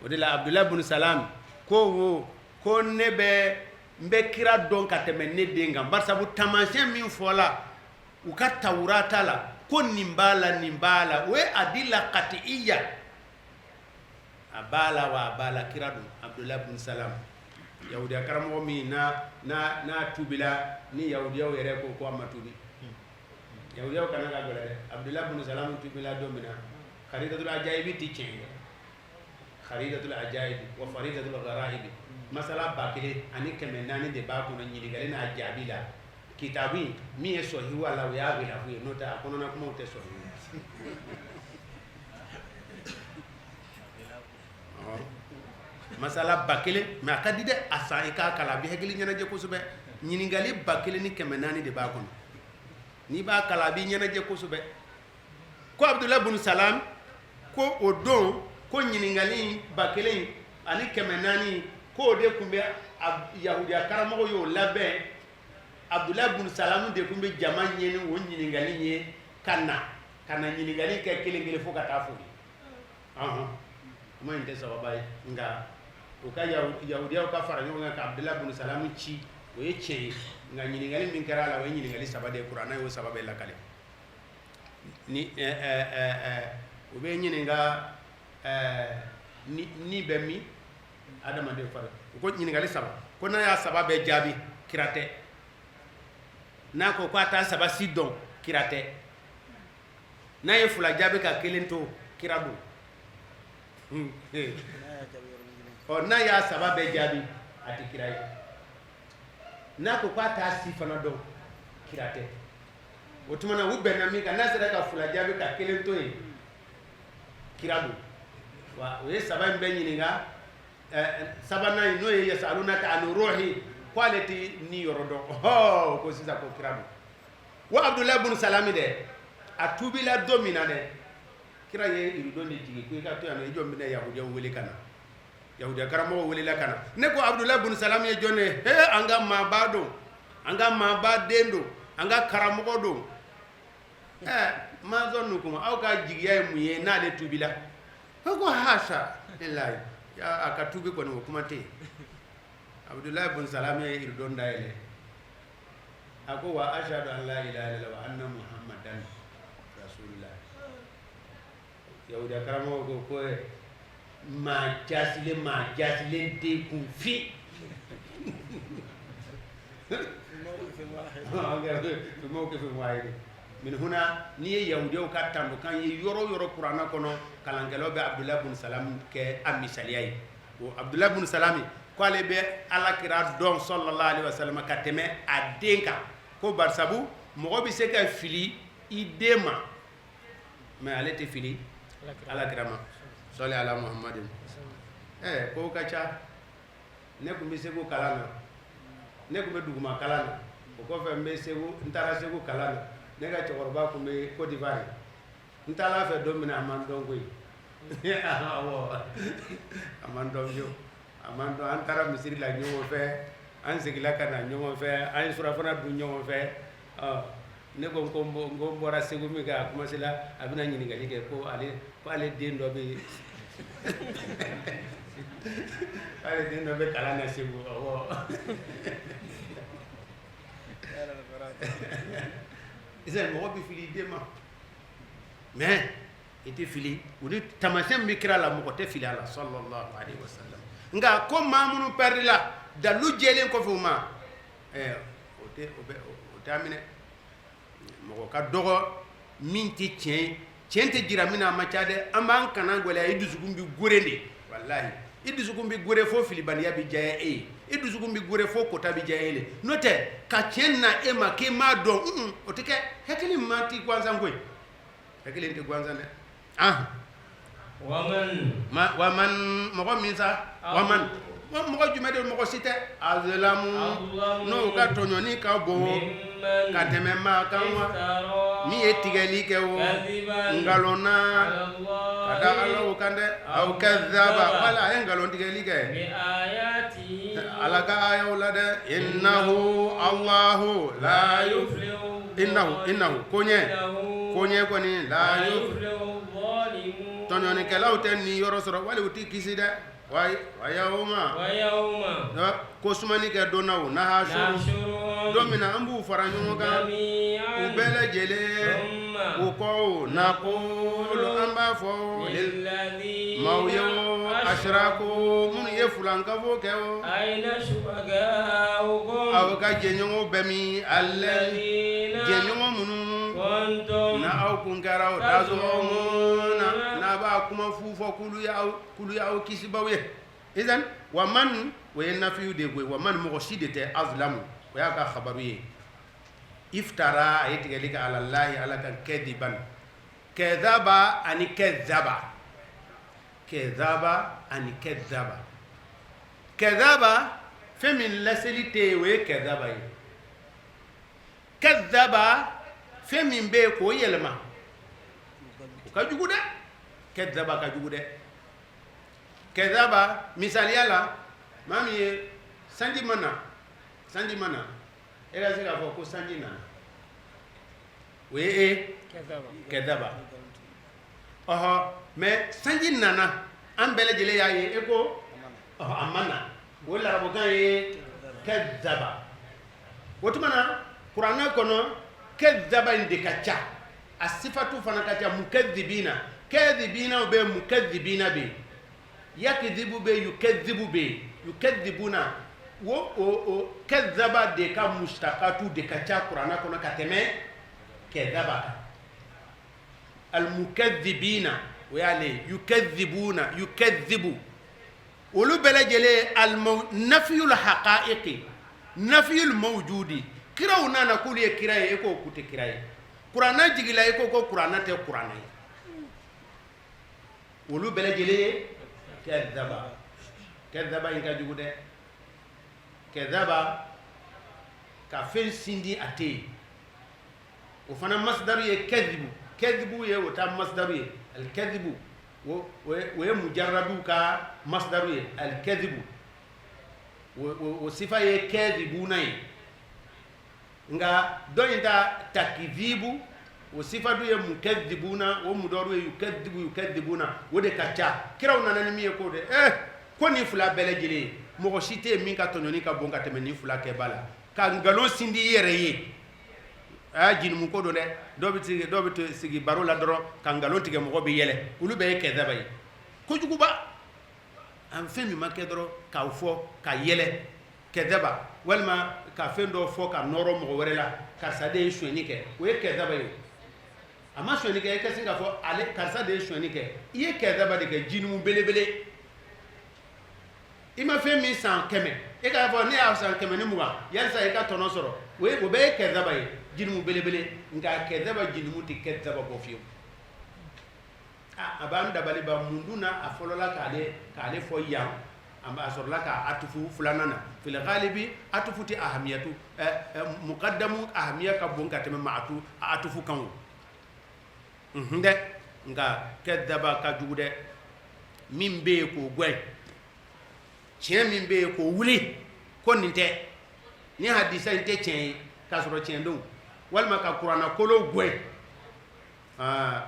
o de la Abdullah ibn Salam ko ne bɛ n bɛ kira dɔn ka tɛmɛ ne den kan bari sabu taamasiyɛn min fɔla u ka Tawurata la ko nin b'a la nin b'a la o ye adila qat'iyya a b'a la wa a b'a la kira don Abdullah ibn Salam yahudiya karamɔgɔ min n'a tubila ni yahudiyaw yɛrɛ ko a ma tubi yahudiyaw kana ka gɛlɛ dɛ Abdullah ibn Salam tubila don min na kharidatul ajaibi ti tiɲɛ ye kharidatul ajaibi wa faridatul gharaib masala 1400 de b'a kɔnɔ ɲininkali n'a jaabi la kitabu min ye sɔhihu a la o y'a wele fu ye n'o tɛ a kɔnɔna kumaw tɛ sɔhihu masala 1000 mais a ka di dɛ a san i k'a kalan a bɛ hakili ɲɛnajɛ kosɛbɛ ɲininkali 1400 de b'a kɔnɔ n'i b'a kalan a b'i ɲɛnajɛ kosɛbɛ ko Abdullah ibn Salam ko o don ko ɲininkali 1000 ani 400 ko o de tun bɛ yahudiya karamɔgɔ y'o labɛn Abdullah ibn Salam de tun bɛ jama ɲini o ɲininkali ye ka na ɲininkali kɛ kelen kelen fo ka taa fo kuma in tɛ sababa ye nka o ka yahudiyaw ka fara ɲɔgɔn kan ka Abdullah ibn Salam ci o ye tiɲɛ ye nka ɲininkali min kɛra a la o ye ɲininkali 3 de ye kuranɛ y'o 3 bɛɛ lakale ni o bɛ ɲininka ni bɛ min adamaden fara o ko ɲininkali 3 ko n'a y'a 3 bɛɛ jaabi kira tɛ n'a ko k'a t'a 3 si dɔn kira tɛ n'a ye 2 jaabi ka 1 to kira don n'a y'a 3 bɛɛ jaabi a tɛ kira ye n'a ko k'a t'a si fana dɔn kira tɛ o tuma na u bɛnna min kan n'a sera ka 2 jaabi ka 1 to yen kira don wa o ye 3 in bɛɛ ɲininka 3nan n'o ye yasalunaka ani ruhi ko ale tɛ ni yɔrɔ dɔn ko sisan ko kira don wa Abdullah ibn Salam dɛ a tubila don min na dɛ kira ye iridon de jigi ko i ka to yan i jɔn bɛna yahudiyaw wele ka na yahudiya karamɔgɔ welela ka na ne ko Abdullah ibn Salam ye jɔn ye an ka maaba don an ka maaba den don an ka karamɔgɔ don mazɔn nukum aw ka jigiya ye mun ye n'ale tubila ko hasha lillahi a ka tubi kɔni o kuma tɛ yen Abdullah ibn Salam ye iridon dayɛlɛ a ko wa ashhadu an la ilaha illallah wa anna muhammadan rasulullah yahudiya karamɔgɔ ko maa jasilen den kun fi min huna n'i ye yahudiyaw ka tandokan ye yɔrɔ yɔrɔ kuranɛ kɔnɔ kalankɛlaw bɛ Abdullah ibn Salam kɛ a misaliya ye o Abdullah ibn Salam ko ale bɛ alakira dɔn sallallahu alaihi wasallam ka tɛmɛ a den kan ko barisabu mɔgɔ bɛ se ka fili i den ma mais ale tɛ fili alakira ma sɔli ala muhammadin ko ka ca ne tun bɛ Segu kalan na ne tun bɛ duguma kalan na o kɔfɛ n taara Segu kalan na ne ka cɛkɔrɔba tun bɛ Côte d'Ivoire n taara fɛ don min na a man dɔn koyi awɔ a man dɔn fiyewu a man dɔn an taara misiri la ɲɔgɔn fɛ an seginna ka na ɲɔgɔn fɛ an ye surafana dun ɲɔgɔn fɛ ne ko n bɔra Segu min kɛ a commencé la a bɛna ɲininkali kɛ ko ale den dɔ bɛ ale den dɔ bɛ kalan na Segu awɔ mɔgɔ bɛ fili i den ma mais i tɛ fili o ni taamasiyɛn min bɛ kira la mɔgɔ tɛ fili a la sallallahu alaihi wasallam nka ko maa minnu pɛrɛdi la dalu jɛlen kɔfɛ o ma o tɛ a minɛ mɔgɔ ka dɔgɔ min tɛ tiɲɛ tiɲɛ tɛ jira min na a ma ca dɛ an b'an kana gɛlɛya i dusukun bɛ gore de walahi i dusukun bɛ gore fo filibaliya bɛ diya e ye i dusukun bi gure fo kota bi jayele n'o tɛ ka tiɲɛ na e ma k'e m'a dɔn o tɛ kɛ hakili ma ti gansan koyi hakili tɛ gansan dɛ waman mɔgɔ min sa waman mɔgɔ jumɛn de mɔgɔ si tɛ azlamu n'o ka tɔɲɔni ka bon ka tɛmɛ maa kan wa min ye tigɛli kɛ o ngalonna ka da Ala kan dɛ aw kazaba wala a ye ngalon tigɛli kɛ Ala ka ayaw la dɛ innahu Allahu la yuflihu innahu koɲɛ kɔni la yuflihu tɔɲɔnikɛlaw tɛ nin yɔrɔ sɔrɔ wali u ti kisi dɛ wa yawma ko sumani kɛ donnaw nahashuru don min na an b'u fara ɲɔgɔn kan u bɛɛ lajɛlen u kɔ naqulu an b'a fɔ maaw ye o ashraku minnu ye fulankafo kɛ o aw ka jɛɲɔgɔn bɛ min jɛɲɔgɔn minnu na aw kun kɛra o dazɔmuna n'a b'a kuma fu fɔ kulu y'aw kisibaw ye idan wa man o ye nafiyu de koyi wa man mɔgɔ si de tɛ azlamu o y'a ka xabaru ye iftara a ye tigɛli kɛ alalahi ala kan kɛdiban kɛdaba ani kɛdaba fɛn min laseli tɛ yen o ye kɛdaba ye kɛdaba fɛn min bɛ yen k'o yɛlɛma o ka jugu dɛ kɛdaba ka jugu dɛ kɛdaba misaliya la maa min ye sanji mana e ka se k'a fɔ ko sanji nana o ye kɛdaba mais sanji nana an bɛɛ lajɛlen y'a ye e ko a ma na o larabukan ye kɛdaba o tuma na kuranɛ kɔnɔ kɛdaba in de ka ca a sifatu fana ka ca mukɛdibina kɛdibinaw bɛ mukɛdibina bɛ yakidibu bɛ yukɛdibu bɛ yukɛdibuna o kɛdaba de ka mustakatu de ka ca kuranɛ kɔnɔ ka tɛmɛ kɛdaba kan almukɛdibina o y'ale yukɛdibuna yukɛdibu olu bɛɛ lajɛlen nafiyul haqa'iqi nafiyul mawjudi kiraw nana k'olu ye kira ye e ko k'u tɛ kira ye kuranɛ jigila e ko kuranɛ tɛ kuranɛ ye olu bɛɛ lajɛlen ye kɛdaba in ka jugu dɛ kɛdaba ka fɛn sindi a tɛ yen o fana masdaru ye kɛdibu ye o ta masdaru ye alikɛdibu o ye mujarrabu ka masdaru ye alikɛdibu o sifa ye kɛdibuna ye nga dɔ in ta takidibu o sifatu ye mukɛdibuna o mudaru ye yukɛdibuna o de ka ca kiraw nana ni min ye ko de ko nin fila bɛɛ lajɛlen ye mɔgɔ si tɛ yen min ka tɔɲɔni ka bon ka tɛmɛ nin fila kɛba la ka nkalon sindi i yɛrɛ ye a y'a jinimu ko don dɛ dɔw bɛ sigi baro la dɔrɔn ka nkalon tigɛ mɔgɔ bɛ yɛlɛ olu bɛɛ ye kɛdaba ye kojuguba an fɛn min ma kɛ dɔrɔn k'aw fɔ ka yɛlɛ kɛdaba walima ka fɛn dɔ fɔ ka nɔrɔ mɔgɔ wɛrɛ la karisa de ye sonyɛni kɛ o ye kɛdaba ye a ma sonyɛni kɛ e ka se k'a fɔ ale karisa de ye sonyɛni kɛ i ye kɛdaba de kɛ jinimu belebele i ma fɛn min san 100 e k'a fɔ ne y'a san 120 yalisa i ka tɔnɔ sɔrɔ o bɛɛ ye kɛdaba ye jinimu belebele nka kɛdaba jinimu tɛ kɛdaba bɔ fiyewu a b'an dabali ban mun dun na a fɔlɔla k'ale fɔ yan a sɔrɔla k'a atufu filanan na fil ghalibi atufu tɛ ahamiyatu muqaddamu ahamiya ka bon ka tɛmɛ a atufu kan o dɛ nka kɛdaba ka jugu dɛ min bɛ yen k'o gɛn tiɲɛ min bɛ yen k'o wuli ko nin tɛ ni hadisa in tɛ tiɲɛ ye k'a sɔrɔ tiɲɛ don walima ka kuranna kolo gɛn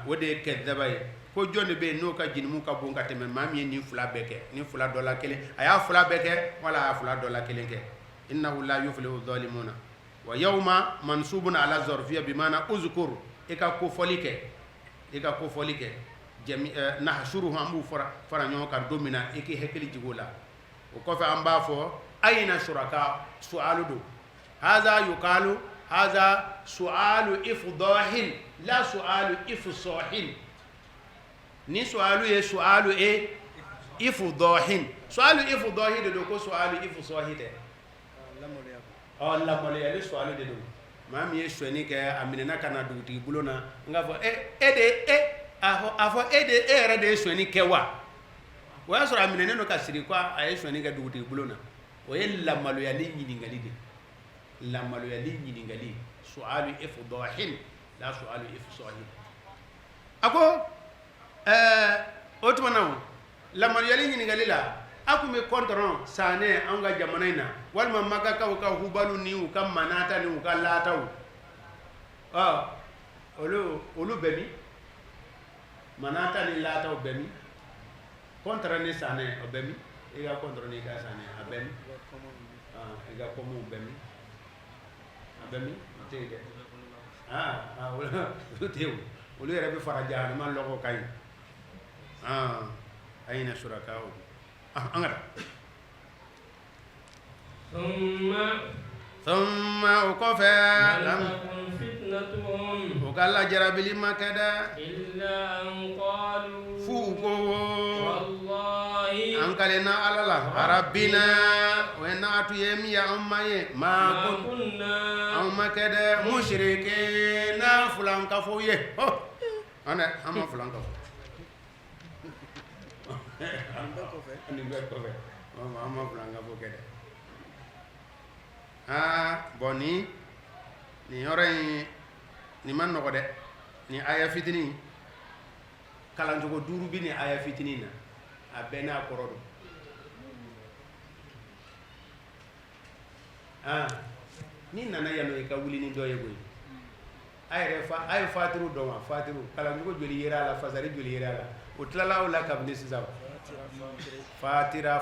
o de ye kɛdaba ye ko jɔn de bɛ yen n'o ka jinimu ka bon ka tɛmɛ maa min ye nin fila bɛɛ kɛ nin fila dɔ la kelen a y'a fila bɛɛ kɛ wala a y'a fila dɔ la kelen kɛ innahu la yuflihu zalimuna wa yawma mansubun ala zarfiya bimana uzkur e ka kofɔli kɛ nahshuruhum an b'u fara ɲɔgɔn kan don min na i k'i hakili jigin o la o kɔfɛ an b'a fɔ ayina shuraka su'alu do hadha yuqalu hadha su'alu ifdahin la su'alu ifsahin ni su'alu ye su'alu ifdahin su'alu ifdahi de do ko su'alu ifsahi de la mole su'alu de do maa min ye sɔni kɛ a minɛna ka na dugutigi bolo na n k'a fɔ a fɔ e yɛrɛ de ye sɔni kɛ wa o y'a sɔrɔ a minɛnen don ka siri ko a ye sɔni kɛ dugutigi bolo na o ye lamaloyali ɲininkali de lamaloyali ɲininkali su'alu ifdahin la su'alu ifsahi a ko o tuma na lamaloyali ɲininkali la a kun bɛ kɔntɔrɔn sanɛ anw ka jamana in na walima makakaw ka hubalu ni u ka manata ni u ka laataw olu bɛ min manata ni laataw bɛ min kɔntɔrɔn ni sanɛ o bɛ min i ka kɔntɔrɔn ni ka sanɛ a bɛ min i ka kɔmɔw bɛ min a bɛ min o tɛ yen dɛ olu tɛ yen olu yɛrɛ bɛ fara jahanama lɔgɔ ka ɲi ayina surakaw angara thumma ukofa lam takun fitnatuhum ukalla jarabili makada illa an qalu fuko wallahi ankalena alala rabbina wa na'atu yamiya ummaye ma kunna amma kada mushrikina fulan kafoye ana amma fulan kafo ani bɛ kɔfɛ an ma fila an ka fɔ kɛ dɛ bon nin yɔrɔ in nin ma nɔgɔ dɛ nin aya fitinin kalancogo 5 bi nin aya fitinin na a bɛɛ n'a kɔrɔ don ni nana yan nɔ i ka wuli ni dɔ ye koyi a ye fatiru dɔn wa fatiru kalancogo joli yera a la fasari joli yera a la o tilala o la kabini sisan fatiri a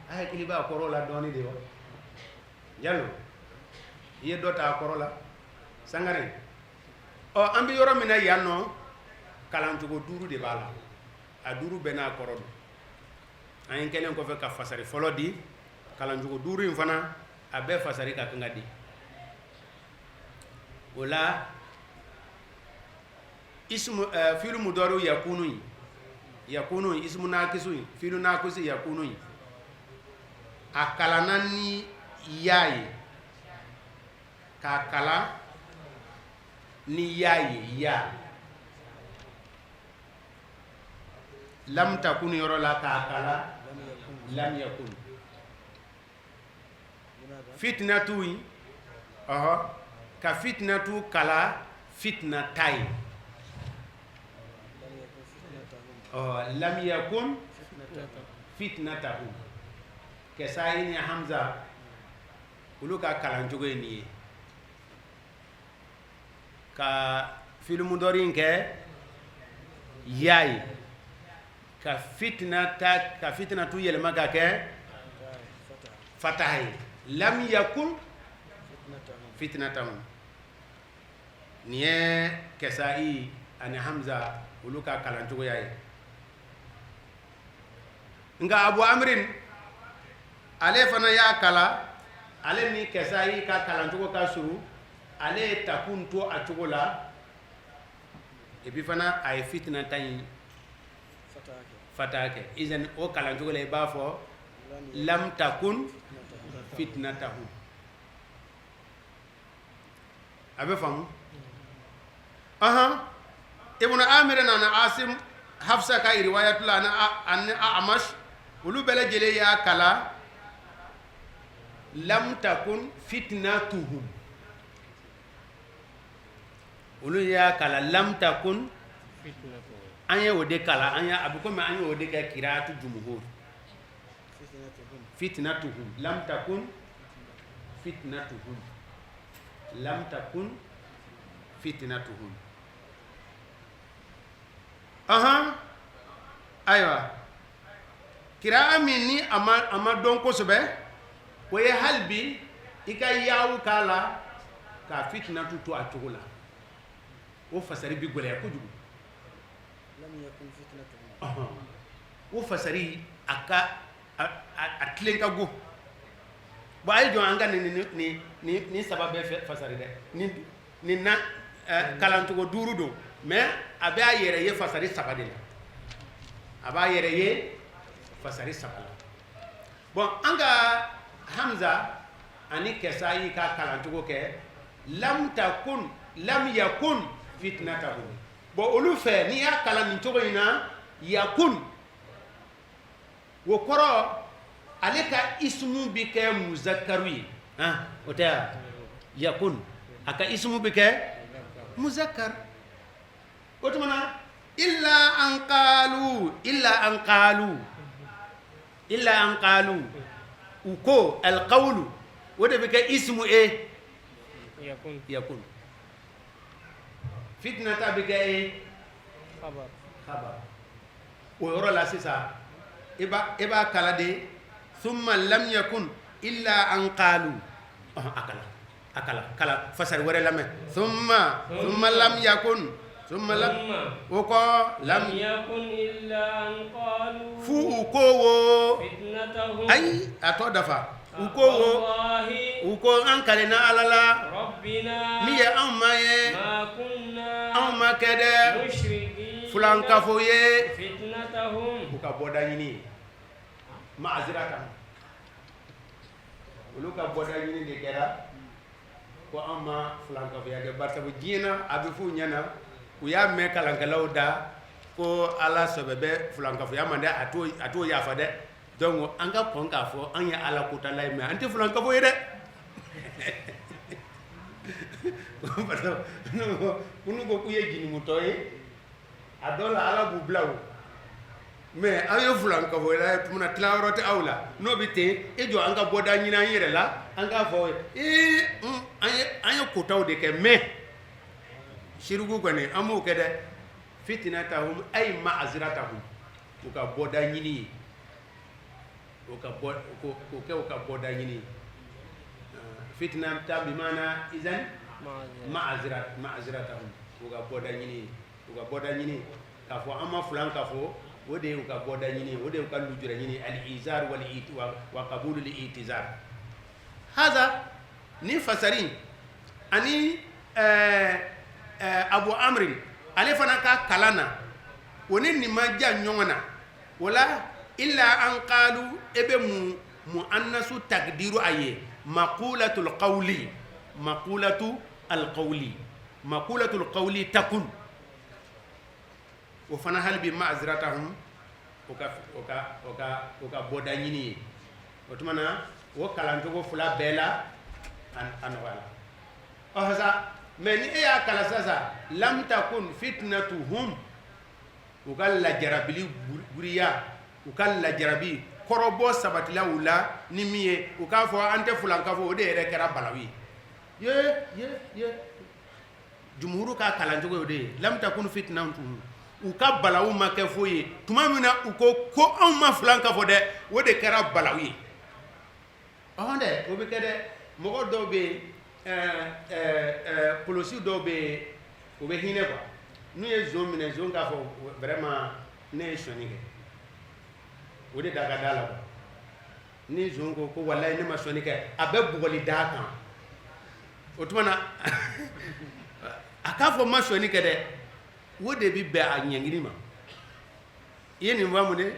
hakili b'a kɔrɔ la dɔɔni de wa Jallo i ye dɔ ta a kɔrɔ la Sangare an bɛ yɔrɔ min na yan nɔ kalancogo 5 de b'a la a 5 bɛɛ n'a kɔrɔ don an ye kɛlen kɔfɛ ka fasari fɔlɔ di kalancogo 5 in fana a bɛɛ fasari ka kan ka di o la ismu fi'lu mudari yakunu ismu naqisu fi'lu naqisi yakunu a kalana ni ya ye ka kala ni ya ye ya lam takun yɔrɔ la ka kala lam yakun fitnatu ka fitnatu kala fitna tay lam yakun fitnatahu kesayi ni hamza ulu ka kalancogo ye nin ye ka filumu dɔrin kɛ yayi ka fitnatu yɛlɛma ka kɛ fataha ye lam yakun fitnatahu nin ye kesayi ani hamza ulu ka kalancogoya ye nga abu amrin ale fana y'a kala ale ni kesayi ka kalancogo ka suru ale ye takun to a cogo la et puis fana a ye fitinata in fataha kɛ izan o kalancogo la i b'a fɔ lam takun fitnatahu a bɛ faamu ibn amir nana asim hafsa ka riwayatula an amash ulu bɛɛ lajɛlen y'a kala lam takun fitnatuhum ulu y'a kala lam takun an ye o de kala an a bɛ komi an ye o de kɛ kiraatu jumhur fitnatuhum lam takun fitnatuhum lam takun fitnatuhum ayiwa kiraa min ni a ma dɔn kosɛbɛ o ye hali bi i ka yawu k'a la ka fitinatu to a cogo la o fasari bi gɛlɛya kojugu o fasari a tilen ka go bon a ye jɔn an ka nin saba bɛɛ fasari dɛ nin na kalancogo 5 don mais a bɛ a yɛrɛ ye fasari 3 de la a b'a yɛrɛ ye fasari sabala bon anga hamza ani kesai ka kalantugo ke lam yakun fitnatahum bon olu fe ni ya kalan ni togo ina yakun wo koro aleka ismu bi ke muzakkaru ota yakun aka ismu bi ke muzakkar otumana illa an qalu uko alqawlu wode bi ke ismu yakun fitnata bi ke khabar o yoro la sisa iba kala de thumma lam yakun illa an qalu akala kala fasar wore lame thumma lam yakun thumma lam yakun illa an qalu fu ukowo fitnatahum ay ato dafa ukowo uko an kalena alala rabbina miya amaye ma kunna amma kede mushrikin fulankafoye fitnatahum uka boda yini ma'aziratan uluka boda yini de kera ko amma fulankafoye de barta bu jina abi fu nyana uya me kalankalaw da ko ala sobebe fulankafoye mande ato yafa de donc anga ponka fo anya ala kuta lay me anti fulankafoye de parce kunu ko kuye jini mutoy adola ala bu blaw mais ayo fulanka fo la tumuna tilawrote awla no bite ejo anga boda nyina yire la anga fo anya kutaw de ke me shirugo gane amu kede fitnatahum ay ma'azratahum uka boda nyini uka boda nyini fitna ta bi mana izan ma'azratahum uka boda nyini ka fo amma fulanka fo wode uka boda nyini wode uka lujura nyini al-izar wa qabul al-i'tizar hada ni fasarin ani abu amrin ale fana ka kalana woni ni majja nyongona wala illa an qalu ebe mu annasu takdiru aye maqulatul qawli takun o fana halbi ma'azratahum oka boda nyini otumana wo kalanto go fula bela an wala ohaza meni ya kala sasa lam takun fitnatuhum ukalla jarabili guriya ukalla jarabi korobo sabatila wula ni miye ukafo ante fulanka fo de ere kera balawi ye jumhuru ka kalanto go de lam takun fitnatuhum uka balawu make foye tumamina uko ko on ma fulanka fo de wode kera balawi onde obi kede mogo do be polosi do be obe hine quoi nous ye zomine zonga fo vraiment ne sonike wode daga dala ko ni zongo ko wallahi ne ma sonike abe bugoli daka otumana akafo ma sonike de wode bi be a nyangiri ma yeni wamude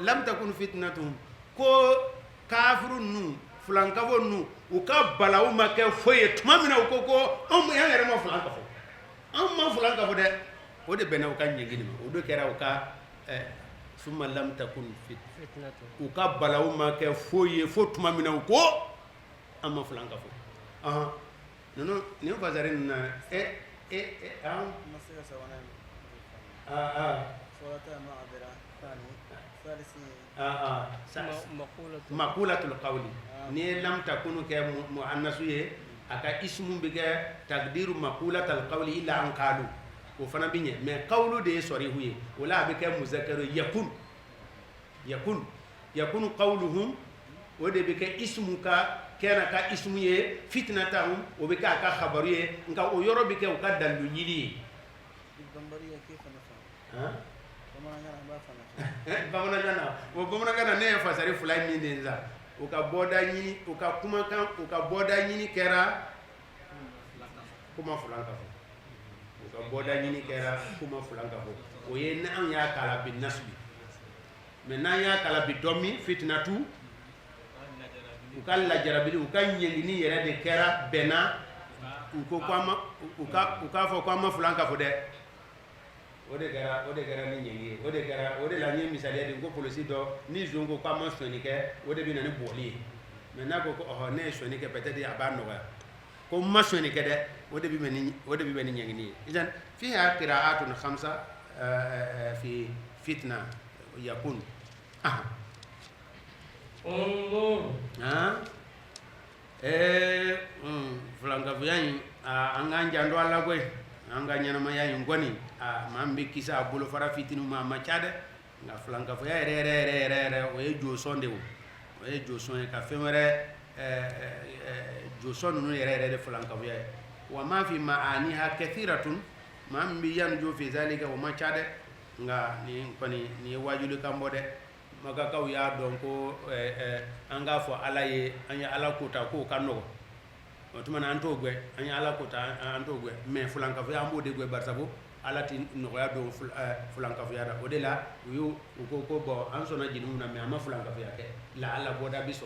lam takun fitnatum ko kafirun nu fulankafo nu uka balawu make foye tumamina uko ko ya yare ma fulankafo amma fulankafo de wode bena uka nyangiri ma odo kera uka summa lam takun fitnatum uka balawu make foye fo tumamina uko amma fulankafo non ne bazarin na مسيرة سوانا صورة معذرة ثالثي مقولة القول ني لم تكن كمؤنث aka ismu biga taqdiru maqulatal qawli illa an qalu ko fana binye mais qawlu de sori huye wala bika muzakkaru yakun qawluhum wode bika ismuka kena ka ismu ye fitnatahum o bika ka khabaru ye nka o yoro bika o ka dalu nyili bambariya kayfa nafam bamana gana ne fasari fulay min denza o ka boda nyini o ka kuma kan o ka boda nyini kera kuma fulanka fo o ka boda nyini kera kuma fulanka fo o ye na an ya kala bin nasbi maintenant ya kala bi domi fitnatu ukal la jarabili ukal nyengini yere de kera bena uko kwama uka fo kwama fulanka fo de ode gara ni nyengi ode la nyi misali de ko police do ni zongo kwama soni ke ode bi na ni boli maintenant ko oh ne soni ke peut-être ya ba no ko ma soni ke de ode bi beni nyengini idan fiha qira'atun khamsa fi fitna yakun انظر fulanga fuyan anga njando alla koy anga nyana ma yayi ngoni mambe kisa bulu fara fitinu ma machade nga fulanga fuya re o e jo sonde o e jo son ka femere jo son no re fulanga fuya wa ma fi ma'aniha kathiratun mambe yan jo fi zalika wa machade nga ni koni ni wajulu kambode maka kaw ya don ko anga fo ala ye anya ala kota ko kanno o tuma na anto gwe anya ala kota anto gwe mais fulanka fo ya mbode gwe barsabo ala ti no ya don fulanka fo ya da odela yo ko bo an sona jinu na me ama fulanka fo ya ke la ala boda biso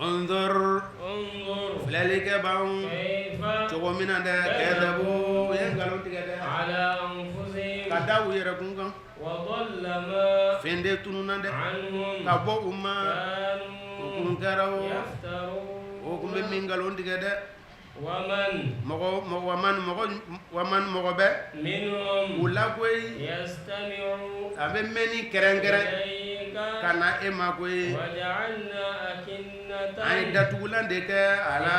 انظر فلالك باون تو من عند كذبوا ينقلون تكذب على أنفسهم كداو يركون وضل ما فندتون عند عنهم كابو أمة كانوا يفترون وكم بمنقلون تكذب ومن مغبى منهم ولاقوي يستمعوا أبي مني كرنكرن kana ema kwe ay datulan de ke ala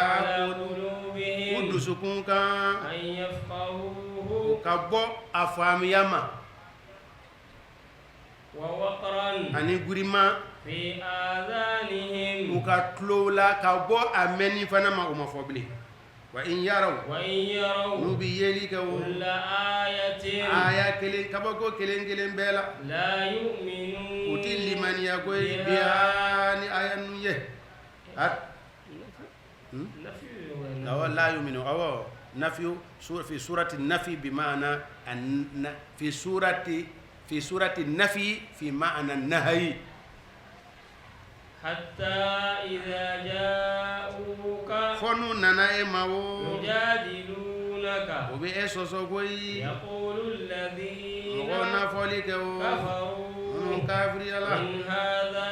udusukun kan kabo afamiyama wa waqran ani gurima fi adhanihim ukatlola kabo ameni fana ma umafobli wa in yaraw nubi yeli ka ayatin aya kelen kabako kelen bela la yu'minu utilli man yagoy biani ayanu ye at la yu'minu aw nafyu fi surati nafi bima'na an fi surati nafi fi ma'na nahyi حتى إذا جاءوك فنو نانا إماو يجادلونك وبإسوسوكوي يقول الذين كفروا إن هذا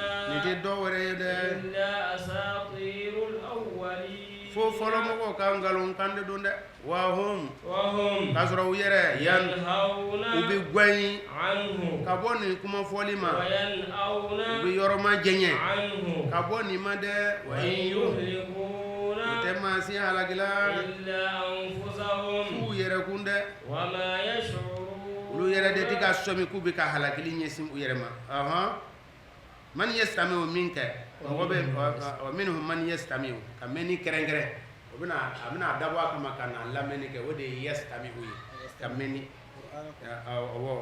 إلا أساطير الأولين فولو كانغالون كاند دونده وهم كاسرو يره ينهون وبيغوي عنه كابوني كما فوليما وينأون وبيورما جنيه عنه كابوني ماده وإن يهلكون تماسي هلاكلا إلا أنفسهم فو يره كونده وما يشعرون lu yere de tiga somi kubi ka halakili nyesim uyerema man yastamiu minka wa minhum man yastamiu kameni kerengere abina dabwa kama kana lameni ke wode yastamiu kameni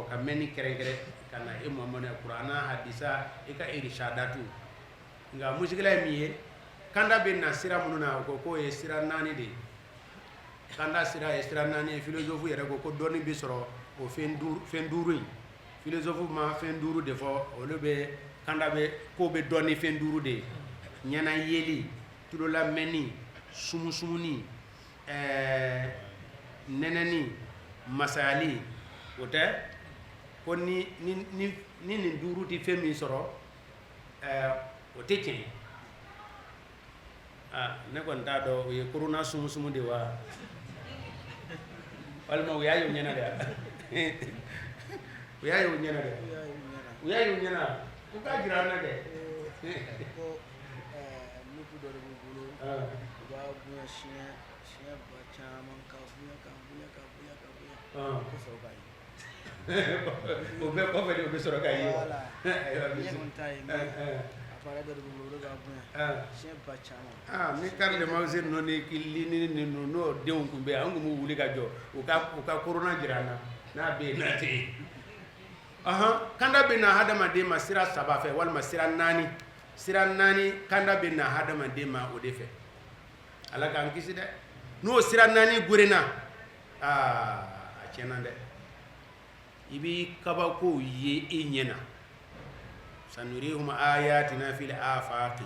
kameni kerengere kana imamone qur'ana hadisa ika irshadatu nga mushkila miye kanda bin nasira mununa ko e sira nani de kanda sira e sira nani philosophe yere ko doni bi soro o fenduru philosophe ma fenduru de fo o lebe kanda be ko be doni fenduru de nyana yeli tulo la meni sumusumuni neneni masali ote ko ni duru ti femi soro o tekin ne kon ta do ye corona sumusumu de wa walma wiyayo nyana de wiyayo nyana ku ka jirana de ko nupu do de bulu ba buya shia ba chaman ka buya ko so bai o be ko be o be so ka yi wala ye mon tay apara do bulu ga buya shia ba chaman ni karle mawzir no ne killi ni no deun ku be angu mu wuli ka jo o ka corona jirana na be na te kanda be na hadama de ma sira saba fe wal ma sira nani kanda be na hadama de ma o de fe ala kan kisi de no sira nani gurena a chenande ibi kaba ko ye enyena sanurihum ayatina fil afaqi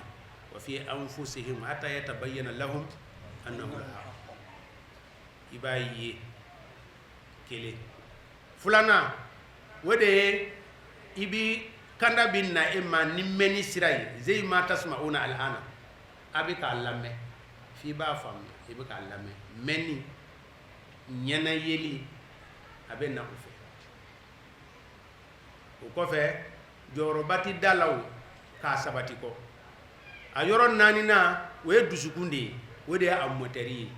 wa fi anfusihim hatta yatabayyana lahum annahu al-haq ibayi kele fulana wode ibi kanda binna imma nimmeni siray zey ma tasma'una al-ana abika lamme fi ba fam ibika lamme meni nyana yeli abe na ko fe o ko fe joro bati dalaw ka sabati ko a yoro nani na we dusukunde we de am moteri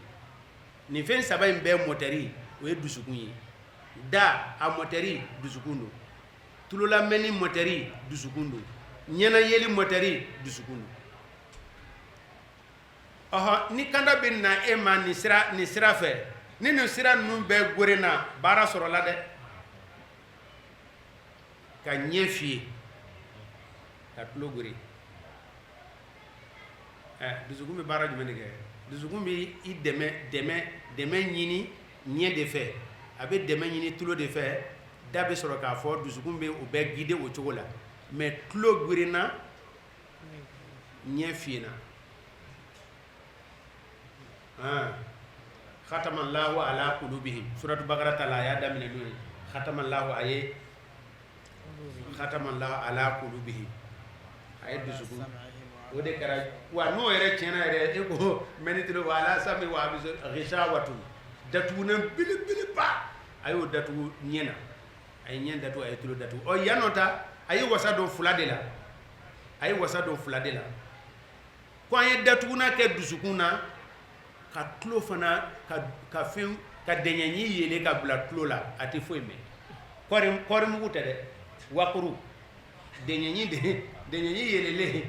ni fen sabay be moteri we dusukunyi da am moteri dusukundo tulula meni moteri dusukundo nyana yeli moteri dusukundo aha ni kanda bin na ema ni sira fe ni sira nu be gorena bara soro la de ka nyefi ka tloguri dusugumi bara jumene ke dusugumi I deme nyini nye de fe abe deme nyini tulo de fe dabe soro ka fo dusugumi o be guide o chogola mais tloguri na nyefi na ختم الله على قلوبهم سورة البقرة الآيات ده من النور ختم الله عليه ختم الله على قلوبهم ayé dusukun o de kɛra wa n'o yɛrɛ tiɲɛna yɛrɛ e ko mɛnitiri wa ala sami wa abiso risa watu datugunan belebeleba a y'o datugu ɲɛ na a ye ɲɛ datugu a ye tulo datugu ɔ yan nɔ ta a ye wasa don fila de la a ye wasa don fila de la ko an ye datuguna kɛ dusukun na ka tulo fana ka fɛn ka dɛɲɛɲi yele ka bila tulo la a tɛ foyi mɛn kɔri mugu tɛ dɛ wakuru dɛɲɛɲi yelele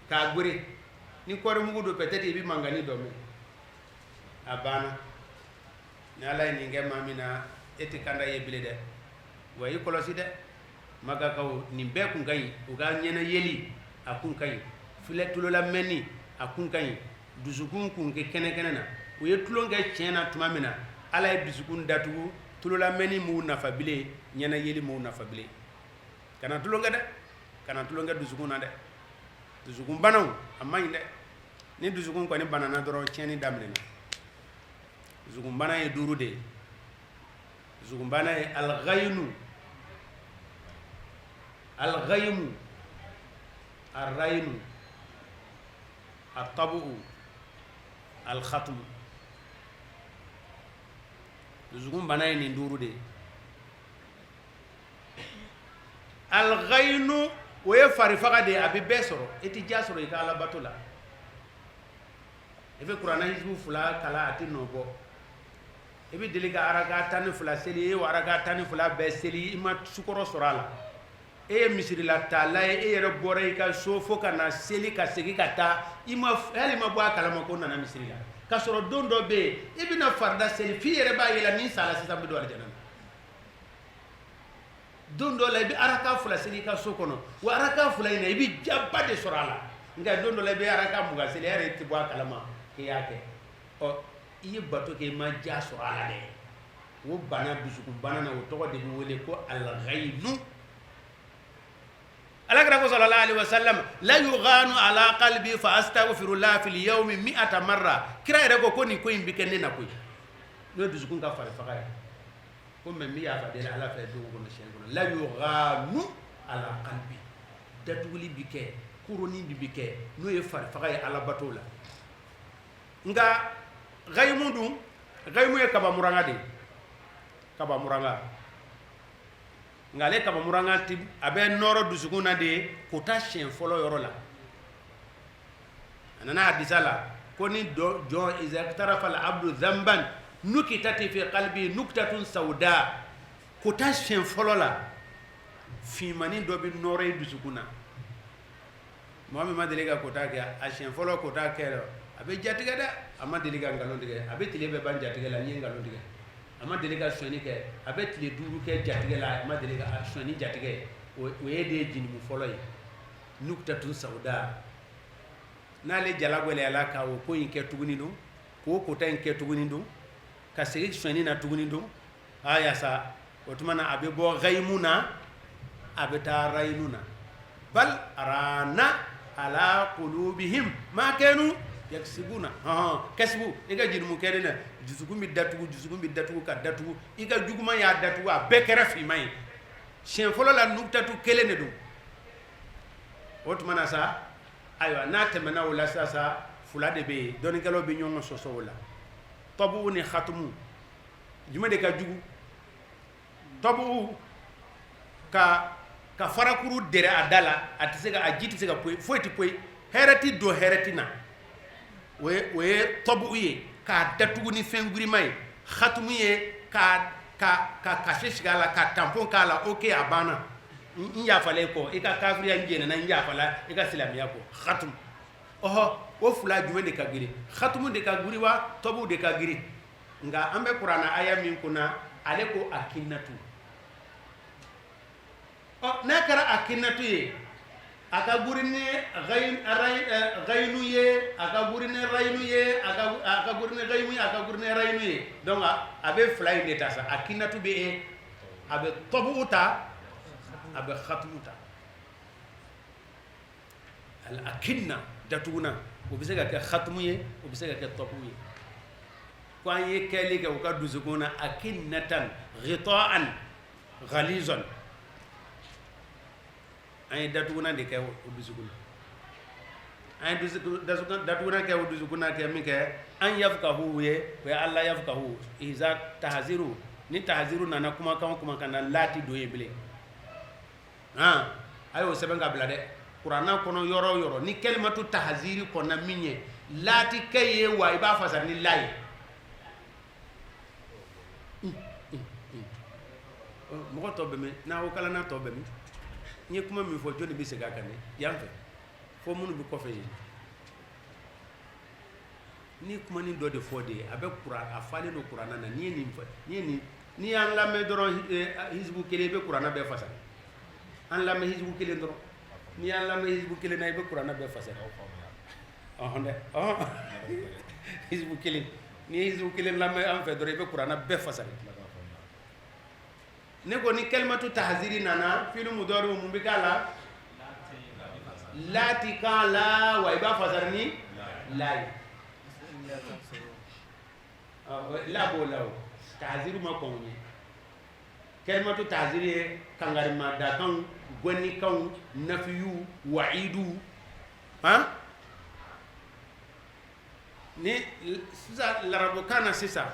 k'a gbere ni kɔri mugu do peut-être i bɛ mangani dɔ mɛn a banna ni ala ye nin kɛ maa min na e tɛ kanda ye bilen dɛ wa i kɔlɔsi dɛ magakaw nin bɛɛ kun ka ɲi u ka ɲɛna yeli a kun ka ɲi filɛ tulola mɛnni a kun ka ɲi dusukun kun kɛ kɛnɛ na u ye tulon kɛ tiɲɛ na tuma min na ala ye dusukun datugu tulola mɛnni m'u nafa bilen ɲɛna yeli m'u nafa bilen kana tulon kɛ dɛ kana tulon kɛ dusukun na dɛ dusukun banaw a man ɲi dɛ ni dusukun kɔni banana dɔrɔn tiɲɛni daminɛna dusukun bana ye 5 de ye dusukun bana ye alghaynu alghaymu arraynu atabu alkhatm dusukun bana ye nin 5 de ye alghaynu o ye farifaga de a bɛ bɛɛ sɔrɔ i tɛ ja sɔrɔ i ka ala bato la i bɛ kuranɛ hizbu 2 kala a tɛ nɔ bɔ i bɛ deli ka araka 12 seli e o araka 12 bɛɛ seli i ma sukɔrɔ sɔrɔ a la e ye misirila taala ye e yɛrɛ bɔra i ka so fo ka na seli ka segin ka taa hali ma bɔ a kalama ko nana misiri la ka sɔrɔ don dɔ bɛ yen i bɛna farida seli f'i yɛrɛ b'a ye la ni sala sisan bɛ don alijana na don dɔ la i bɛ araka 2 seli i ka so kɔnɔ wa araka 2 in na i bɛ jaba de sɔrɔ a la nka don dɔ la i bɛ araka 20 seli e yɛrɛ tɛ bɔ a kalama k'i y'a kɛ ɔ i ye bato kɛ i ma ja sɔrɔ a la dɛ o bana dusukun bana na o tɔgɔ de bɛ wele ko alghaynu alakira ko sallallahu alaihi wasallam la yughanu ala qalbi fa astaghfirullah fil yawmi 100 marra kira yɛrɛ ko nin ko in bɛ kɛ ne na koyi n'o dusukun ka fari faga ye ko mɛ min y'a fadela ala fɛ don kɔnɔ siɲɛ kɔnɔ la yughanu ala qalbi datuguli bi kɛ kuroni bi kɛ n'o ye fari faga ye ala bato la nka ghaymu dun ghaymu ye kaba muranga de kaba muranga nka ale kaba muranga ti a bɛ nɔrɔ dusukun na de ko taa siɲɛ fɔlɔ yɔrɔ la a nana hadisa la ko ni jɔn iza tarafa al abdu dhanban nukitati fi qalbi nuktatun sauda ko taa siɲɛ fɔlɔ la finmani dɔ bɛ nɔrɔ i dusukun na mɔgɔ min ma deli ka kota kɛ a siɲɛ fɔlɔ kota kɛ a bɛ jatigɛ dɛ a ma deli ka nkalon tigɛ a bɛ tile bɛɛ ban jatigɛ la n ye nkalon tigɛ a ma deli ka sɔnni kɛ a bɛ tile 5 kɛ jatigɛ la a ma deli ka sɔnni jatigɛ o ye de ye jinimu fɔlɔ ye nuktatun sauda n'ale jalagwɛlɛya la ka o ko in kɛ tuguni don k'o kota in kɛ tuguni don ka segin sɔnni na tuguni don a yaasa o tuma na a bɛ bɔ ghaymu na a bɛ taa raynu na bal rana ala qulubihim ma kanu yaksibuna kasbu iga jirmu kedena dusukun bi datugu ka datugu iga juguma ya datugu a bekere fi may shen folo la nuktatu kele ne do otmana sa aywa na temena wala sasa fula de be doni galo be nyongo soso wala tabu ni khatumu juma de ka jugu tabu ka farakuru dere adala atisega ajiti sega foiti poi herati do heratina we tabu ye ka datugu ni fenguri mai khatumu ye ka shishgala ka tampon kala okay abana nya fale ko ika kafiriya njena na nya fala ika silamiya ko khatum oho o fula jume de ka giri khatumu de ka guri wa tabu de ka giri nga ambe qur'ana aya min kuna ale ko akinnatu na kara akinnatu ye aka gurine gaynu ye aka gurine raynu ye aka gurine gaymu ye aka gurine raynu ye donc abe fly de tasa akinnatu be abe tabuta abe khatmuta al akinna datuna obisega ke khatmu ye obisega ke tabu ye kwa ye kele ke ka duzuguna akinnatan ghita'an ghalizan ay datuna de ke duzuguna ay datuna ke duzuguna ke mi ke an yafqahu ye wa alla yafqahu iza tahziru ni tahziru nana kuma kana lati do yebele ayo sebenga blade qur'ana kono yoro ni kalimatu tahziri kona minye lati kaye wa iba fasar ni lay mo to be me na o kala na to be me ni kuma mi fo joni bi sega kan yamfe fo munu bi ko fe ni kuma ni do de fo de abe qur'an afale no qur'ana na ni an la me doron hizbu kele be qur'ana be fasar an la me hizbu kele doron ni an la me hizbu kele na be qur'ana be fasar honde hizbu kele ni hizbu kele la me an fe doron be qur'ana be fasar ne ko ni kalimatu tahziri nana filu mudari mumbikala lati kala wa iba fasar ni lay la bola tahziru ma ko ni kalimatu tahziri kangari ma da kan goni kan nafiyu wa'idu ni sisa larabu kana sisa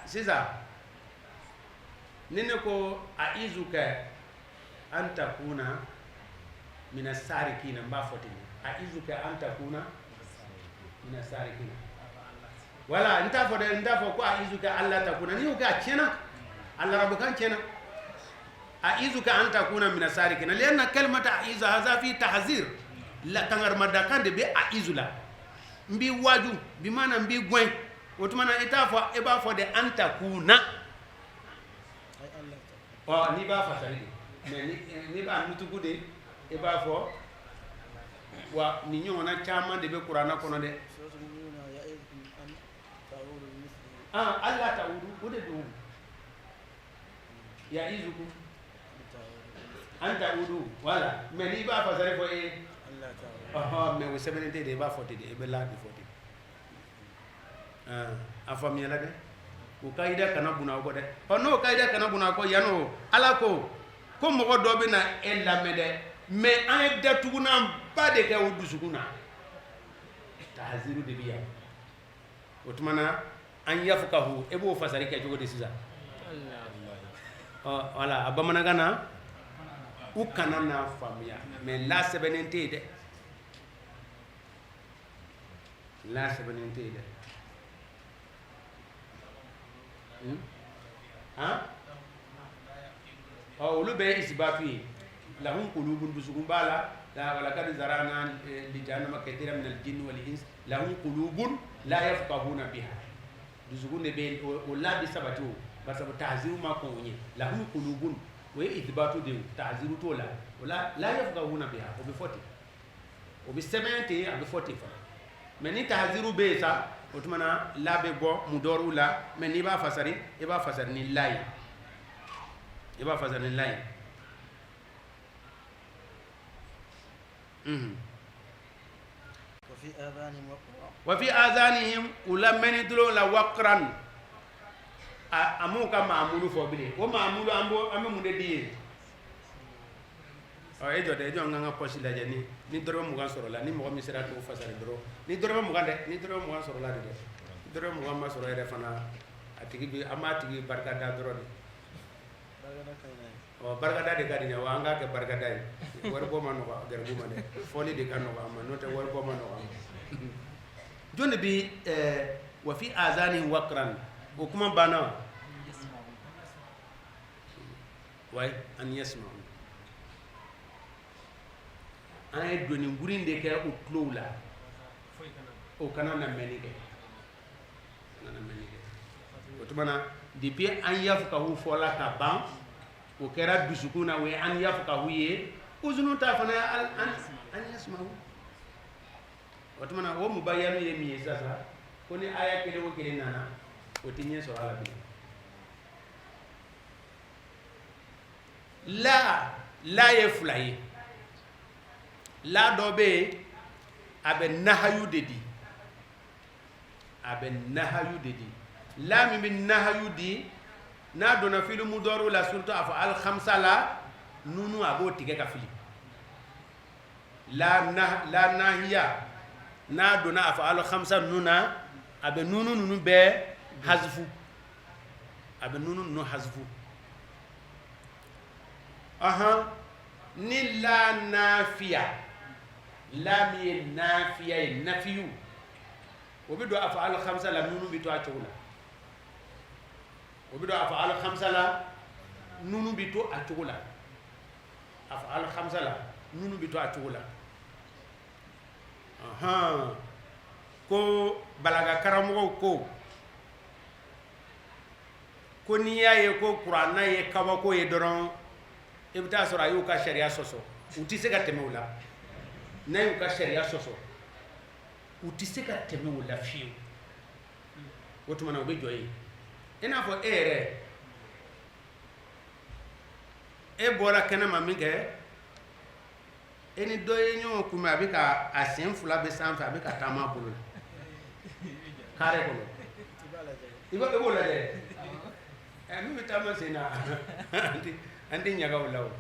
sisa nene ko aizuka an takuna min as-sarikina mba fotini aizuka an takuna min as-sarikina wala nta fo ko aizuka alla takuna ni uga chena alla rabbukan chena aizuka an takuna min as-sarikina lianna kalimata aiza hadha fi tahzir la kangar madakande be aizula mbi waju bi mana mbi gwen otumana itafo e ba fo de an takuna ni ba fasari mais ni ba nutugo de e ba fo wa ni nyona chama de be qur'ana kono de Allah ta'udu ode do ya izuku anta udu wala mais ni ba fasari fo e Allah ta'ala mais wo sebenente de ba foti de e be la de foti afam yala de o kaida kana buna ko de no kaida kana buna ko yano ala ko mo do be na ella mede mais an de tuguna ba de ka wudu suguna tahziru de biya otmana an yafqahu e bo fasari ka jogo de sisa Allah wala abamana gana u kana na famia mais la sebenente de la sebenente de olu be isbatu lahum qulubun busugum bala la wala kad zarana li jahannama katira min al-jinn wal ins lahum qulubun la yafqahuna biha dusugun be o la bi sabatu basabu tahziru ma ko woni lahum qulubun wa isbatu de tahziru to la yafqahuna biha o be foti o be semente a be foti fa mais ni tahziru be sa otumana labe go mudoru la mais ni ba fasari e ba fasari ni lay e ba fasari ni lay wa fi azanihim ulamani dulo la waqran amu ka maamulu fo bile o maamulu ambe mun de diye o e jode jo nganga posi la jani ni doro mu gan soro la ni mo mi sera to fasari doro ni doro mu gan de ni doro mu gan soro la de doro mu gan ma soro ere fana atigi bi amati bi barka da doro de o barka da de kadi wa anga ke barka da war bo man ko der bu man de foli de kan ko amma no te war bo man ko joni bi wa fi azani waqran o kuma bana way an yasma ay doni ngurinde ke o tlowla o kana na menike nana menike o tumana depuis an yafuka hu fola ka ban o kera dusukuna we an yafuka hu ye uzunu ta fana an yasma o tumana o mubayanu ye mi sasa koni aya kele o kele nana o tinye so ala bi la ye fulaye la dɔ bɛ yen a bɛ nahayu de di la min bɛ nahayu di n'a donna filimu dɔrɔw la surtout a fɔ alhamsa la nunu a b'o tigɛ ka fili la nahiya n'a donna a fɔ alhamsa nunu na a bɛ nunu ninnu bɛɛ hazifu ni la nafiya la mi ye nafiya ye nafiyu o bi do a fɔ alhamsa la nunu bi to a cogo la o bi do a fɔ alhamsa la nunu bi to a cogo la a fɔ alhamsa la nunu bi to a cogo la ko balaga karamɔgɔw ko n'i y'a ye ko kuranna ye kabako ye dɔrɔn i bɛ taa sɔrɔ a y'u ka sariya sɔsɔ u tɛ se ka tɛmɛ o la n'a y'u ka sariya sɔsɔ u tɛ se ka tɛmɛ o la fiyewu o tuma na u bɛ jɔ yen i n'a fɔ e yɛrɛ e bɔra kɛnɛma min kɛ e ni dɔ ye ɲɔgɔn kunbɛn a bɛ ka a sen fila bɛ sanfɛ a bɛ ka taama a bolo la kare kɔnɔ i b'o lajɛ min bɛ taama sen na an tɛ ɲaga o la o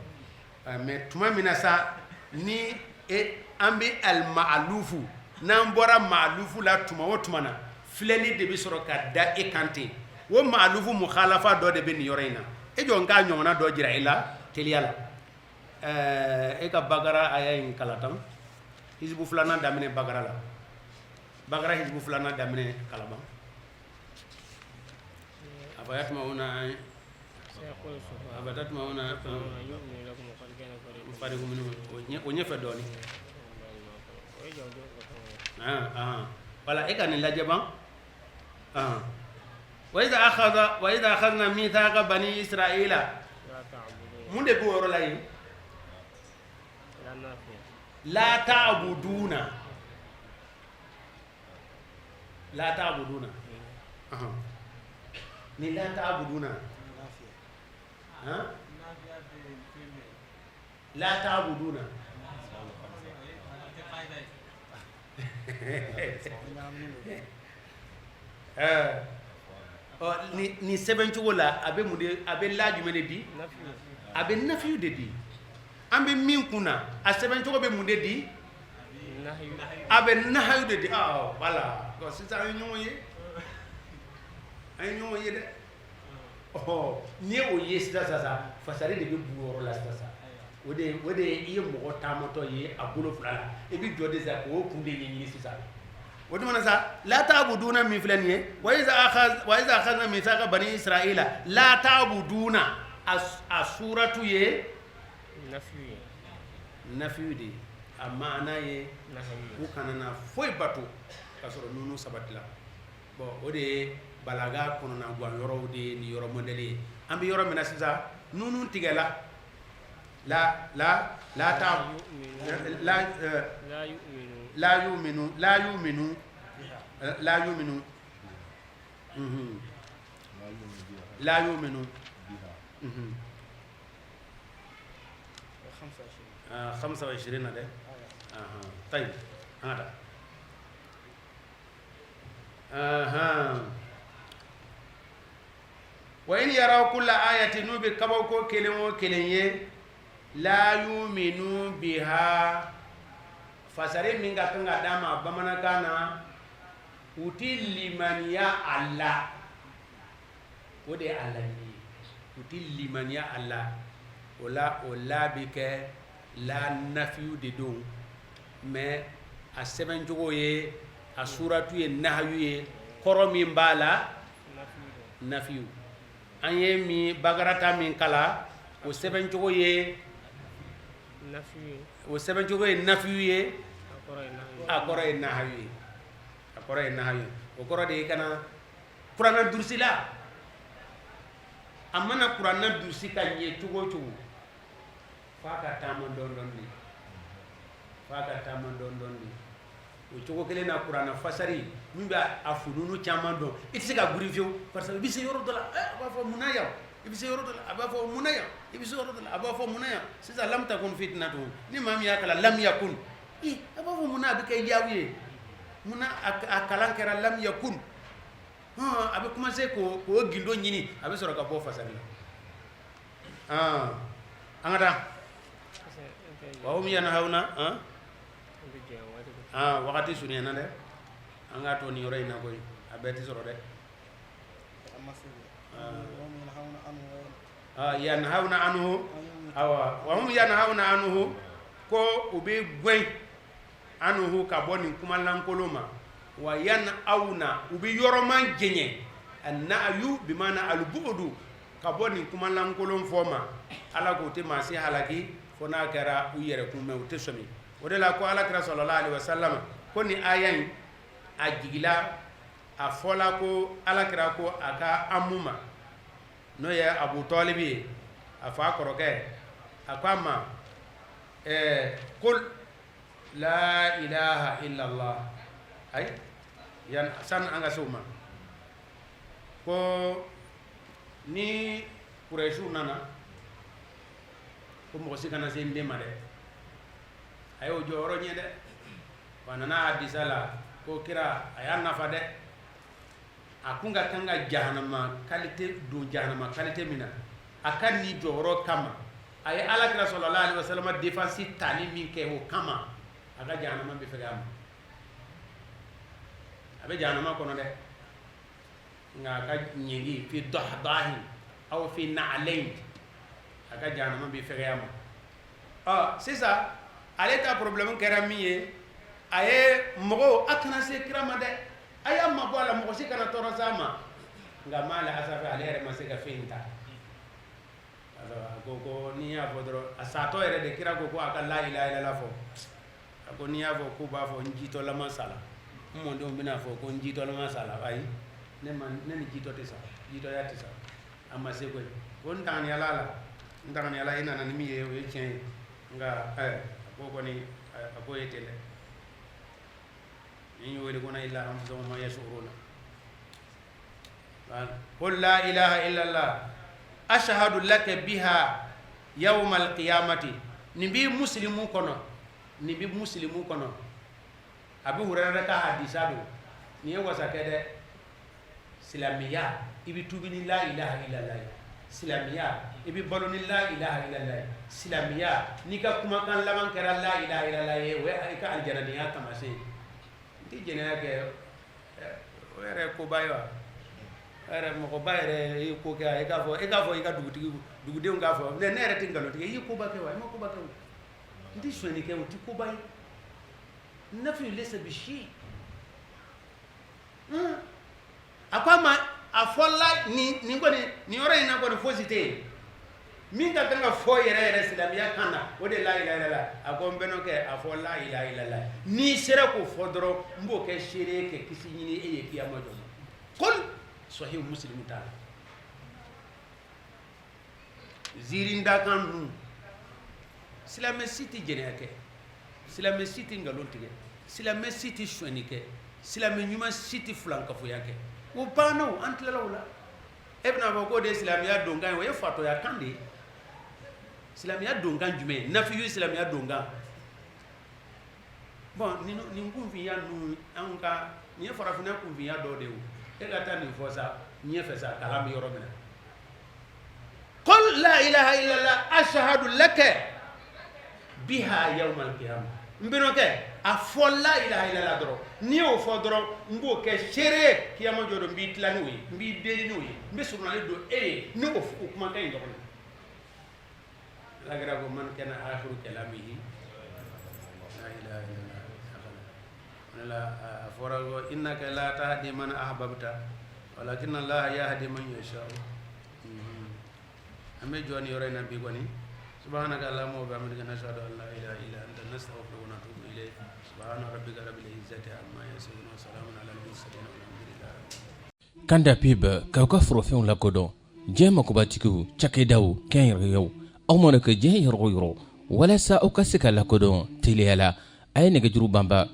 mais tuma min na sa ni an bɛ alimaalufu n'an bɔra maalufu la tuma o tuma na filɛli de bɛ sɔrɔ ka da e kan ten o maalufu mukhalafa dɔ de bɛ nin yɔrɔ in na e jɔ n k'a ɲɔgɔnna dɔ jira e la teliya la e ka Bakara aya in kala tan hizibu filanan daminɛ Bakara la Bakara hizibu filanan daminɛ kalaban a fɔ yatma'una abatatma'una fariqun minhum o ɲɛfɛ dɔɔni wala e ka nin lajɛ ban wa iza akhadna mithaqa bani israila mun de b'o yɔrɔ la yen la ta'buduna ni la ta'buduna la ta'buduna ni sɛbɛn cogo la a bɛ mun de a bɛ la jumɛn de di a bɛ nafiyu de di an bɛ min kunna a sɛbɛn cogo bɛ mun de di a bɛ nahayu de di voilà sisan an ye ɲɔgɔn ye dɛ n'i ye o ye sisan fasari de bɛ bu yɔrɔ la sisan o de ye i ye mɔgɔ taamatɔ ye a bolo fila la i bɛ jɔ de sisan k'o kun de ɲɛɲini sisan o tuma na sa la ta'buduna min filɛ nin ye wa iza akhadna mithaqa bani israila la ta'buduna a suratu ye nafiyu de a maana ye u kana na foyi bato ka sɔrɔ nunu sabati la bon o de ye balaga kɔnɔna gan yɔrɔw de ye nin yɔrɔ modèle ye an bɛ yɔrɔ min na sisan nunu tigɛla la yu'minu خمسة وعشرين ده طيب هذا وإن يروا كل آية نوبي كبوكو كلمو كلمي لا يؤمنوا بها فسرين من كanga dama bamana kana uti limaniya Allah wode Allah ni uti limaniya Allah wala bike la nafiyu de don mais a seben jogo ye a suratu ye nahyu ye koro min bala nafiyu anye mi bagarata min kala o seben jogo ye nafiyu o seben jogo ye nafiyu ye akoro ye nahyu o koro de kana qur'ana dursila amana qur'ana dursi kan ye jogo jogo faka tamon don ni o jogo kelen na qur'ana fasari min ba afununu chaman don itse ka gurifio parce que bise yoro dola ba fo munaya ibise yoro dola aba fo munaya ibise yoro dola aba fo munaya sisa lam takun fitnatu ni mam ya kala lam yakun aba fo muna bi kay yawiye muna akalan kera lam yakun abe commencer ko gindo nyini abe soro ka bo fasari angada wa hum yanhauna wakati sunyana de anga to ni yore na koy abeti soro de yanhauna anhu awa wa hum yanhauna anhu ko ubi gwen anhu ka boni kuma lankoloma wa yanauna ubi yoroman genye annayu bimana albudu ka boni kuma lankolon foma ala ko te masi halaki fona kara u yere kuma u te somi odela ko ala kira sallallahu alaihi wasallam ko ni ayan ajigila a fola ko ala kira ko aka amuma no ya Abu Talibi afa koroke akama qul la ilaha illa Allah ay yan san anga suma ko ni Quraishu nana ko mo sikana sen de made ayo joro nyede wanana hadisala ko kira ayanna fade akunga kanga jahannama qualité do jahannama qualité mina akan ni joro kama ay ala kira sallallahu alaihi wasallam defensi tani min ke ho kama aga jahannama be fegam abe jahannama kono de nga ka nyegi fi dahdahi aw fi na'layn aga jahannama be fegam c'est ça aleta problème kera miye aye mogo akana se kirama de aya mabo ala mogo se kana toro sama nga mala asafa alere masega finta gogo ni ya fodro asato ere de kira gogo aka la ilaha illallah fo ako ni ya fo ko ba fo njito la masala mo ndo bina fo ko njito la masala ay ne man ne ni jito tesa jito ya tesa amma se ko won tan ya lala ndan ya la ina na mi ye chen nga gogo ni ako yetele ni woni ko na illa am so ma yashuruna qul la ilaha illallah ashhadu laka biha yawm alqiyamati nibi muslimu kono abi hurara ka hadisado ni wasa kede silamiya ibi tubini la ilaha illallah silamiya ibi baloni la ilaha illallah silamiya nika kuma kan laban kera la ilaha illallah we ay ka aljana ni atamase ti jena ke were ko bayo ara mo ko bayre yi ko ka e ka fo e ka dugude nga fo ne ne reti ngalo ti yi ko ba ke wa mo ko ba ke ndi shweni ke ti ko bay nafi lesa bishi akama afolla ni ngoni ni ora ina ko fosite min ka tanga fo yere silamiya kana wode la ilaha illallah akombe no ke afolla ilaha illallah ni sere ko fodro mbo ke shere ke kisi nyini e kiyama do kul sahih muslim ta zirinda kan nu silame siti jeneke silame siti ngalontige silame siti shwenike silame nyuma siti flanka fu yake wo pano antlawla ebna ba ko de silamiya donga wo fato ya kande silamiya donga jume nafi yu silamiya donga bon nin kunfinya nu an ka ni farafina kunfinya dɔ de o e ka taa nin fɔ sa ɲɛfɛ sa kalan bɛ yɔrɔ min na qul la ilaha illallah ashhadu laka biha yawm al-qiyamah mbino ke a fɔ la ilaha illallah dɔrɔn ni y'o fɔ dɔrɔn n b'o kɛ seere kiyama jɔ don n b'i tila n'o ye n b'i deli n'o ye n bɛ surunalen don e ye ni o kumakan in dɔrɔn alakira ko man kana akhiru kalamihi la ilaha illallah wala afora go innaka la tahdi man ahbabta walakin Allah yahdi man yasha ame joni yore na bi goni subhanaka allahumma wa bihamdika nashhadu an la ilaha illa anta nastaghfiruka wa natubu ilayk subhana rabbika rabbil izzati amma yasifun wa salamun ala al-mursalin walhamdulillah kanda pib ka ka frofin la kodon jema ko batiku chakedaw ken rew aw mo ke je yoro wala sa o ka sika la kodon teliala ay ne gajuru bamba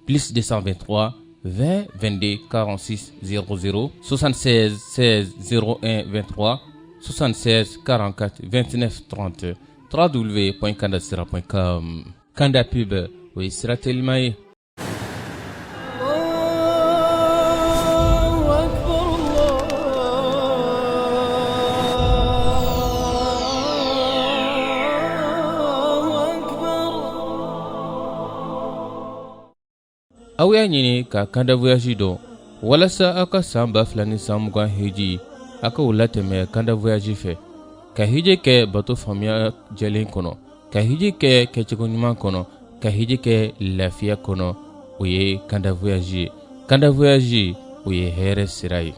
plus 223 20 22 46 00 76 16 01 23 76 44 29 30 www.kandasira.com Kanda pub oui sera tellement aw y'a ɲini ka Kanda voyage dɔn walasa aw ka san 2020 hiji aw ka o latɛmɛ Kanda voyage fɛ ka hiji kɛ bato faamuya jɛlen kɔnɔ ka hiji kɛ kɛcogo ɲuman kɔnɔ ka hiji kɛ lafiya kɔnɔ o ye Kanda voyage ye Kanda voyage o ye hɛrɛ sira ye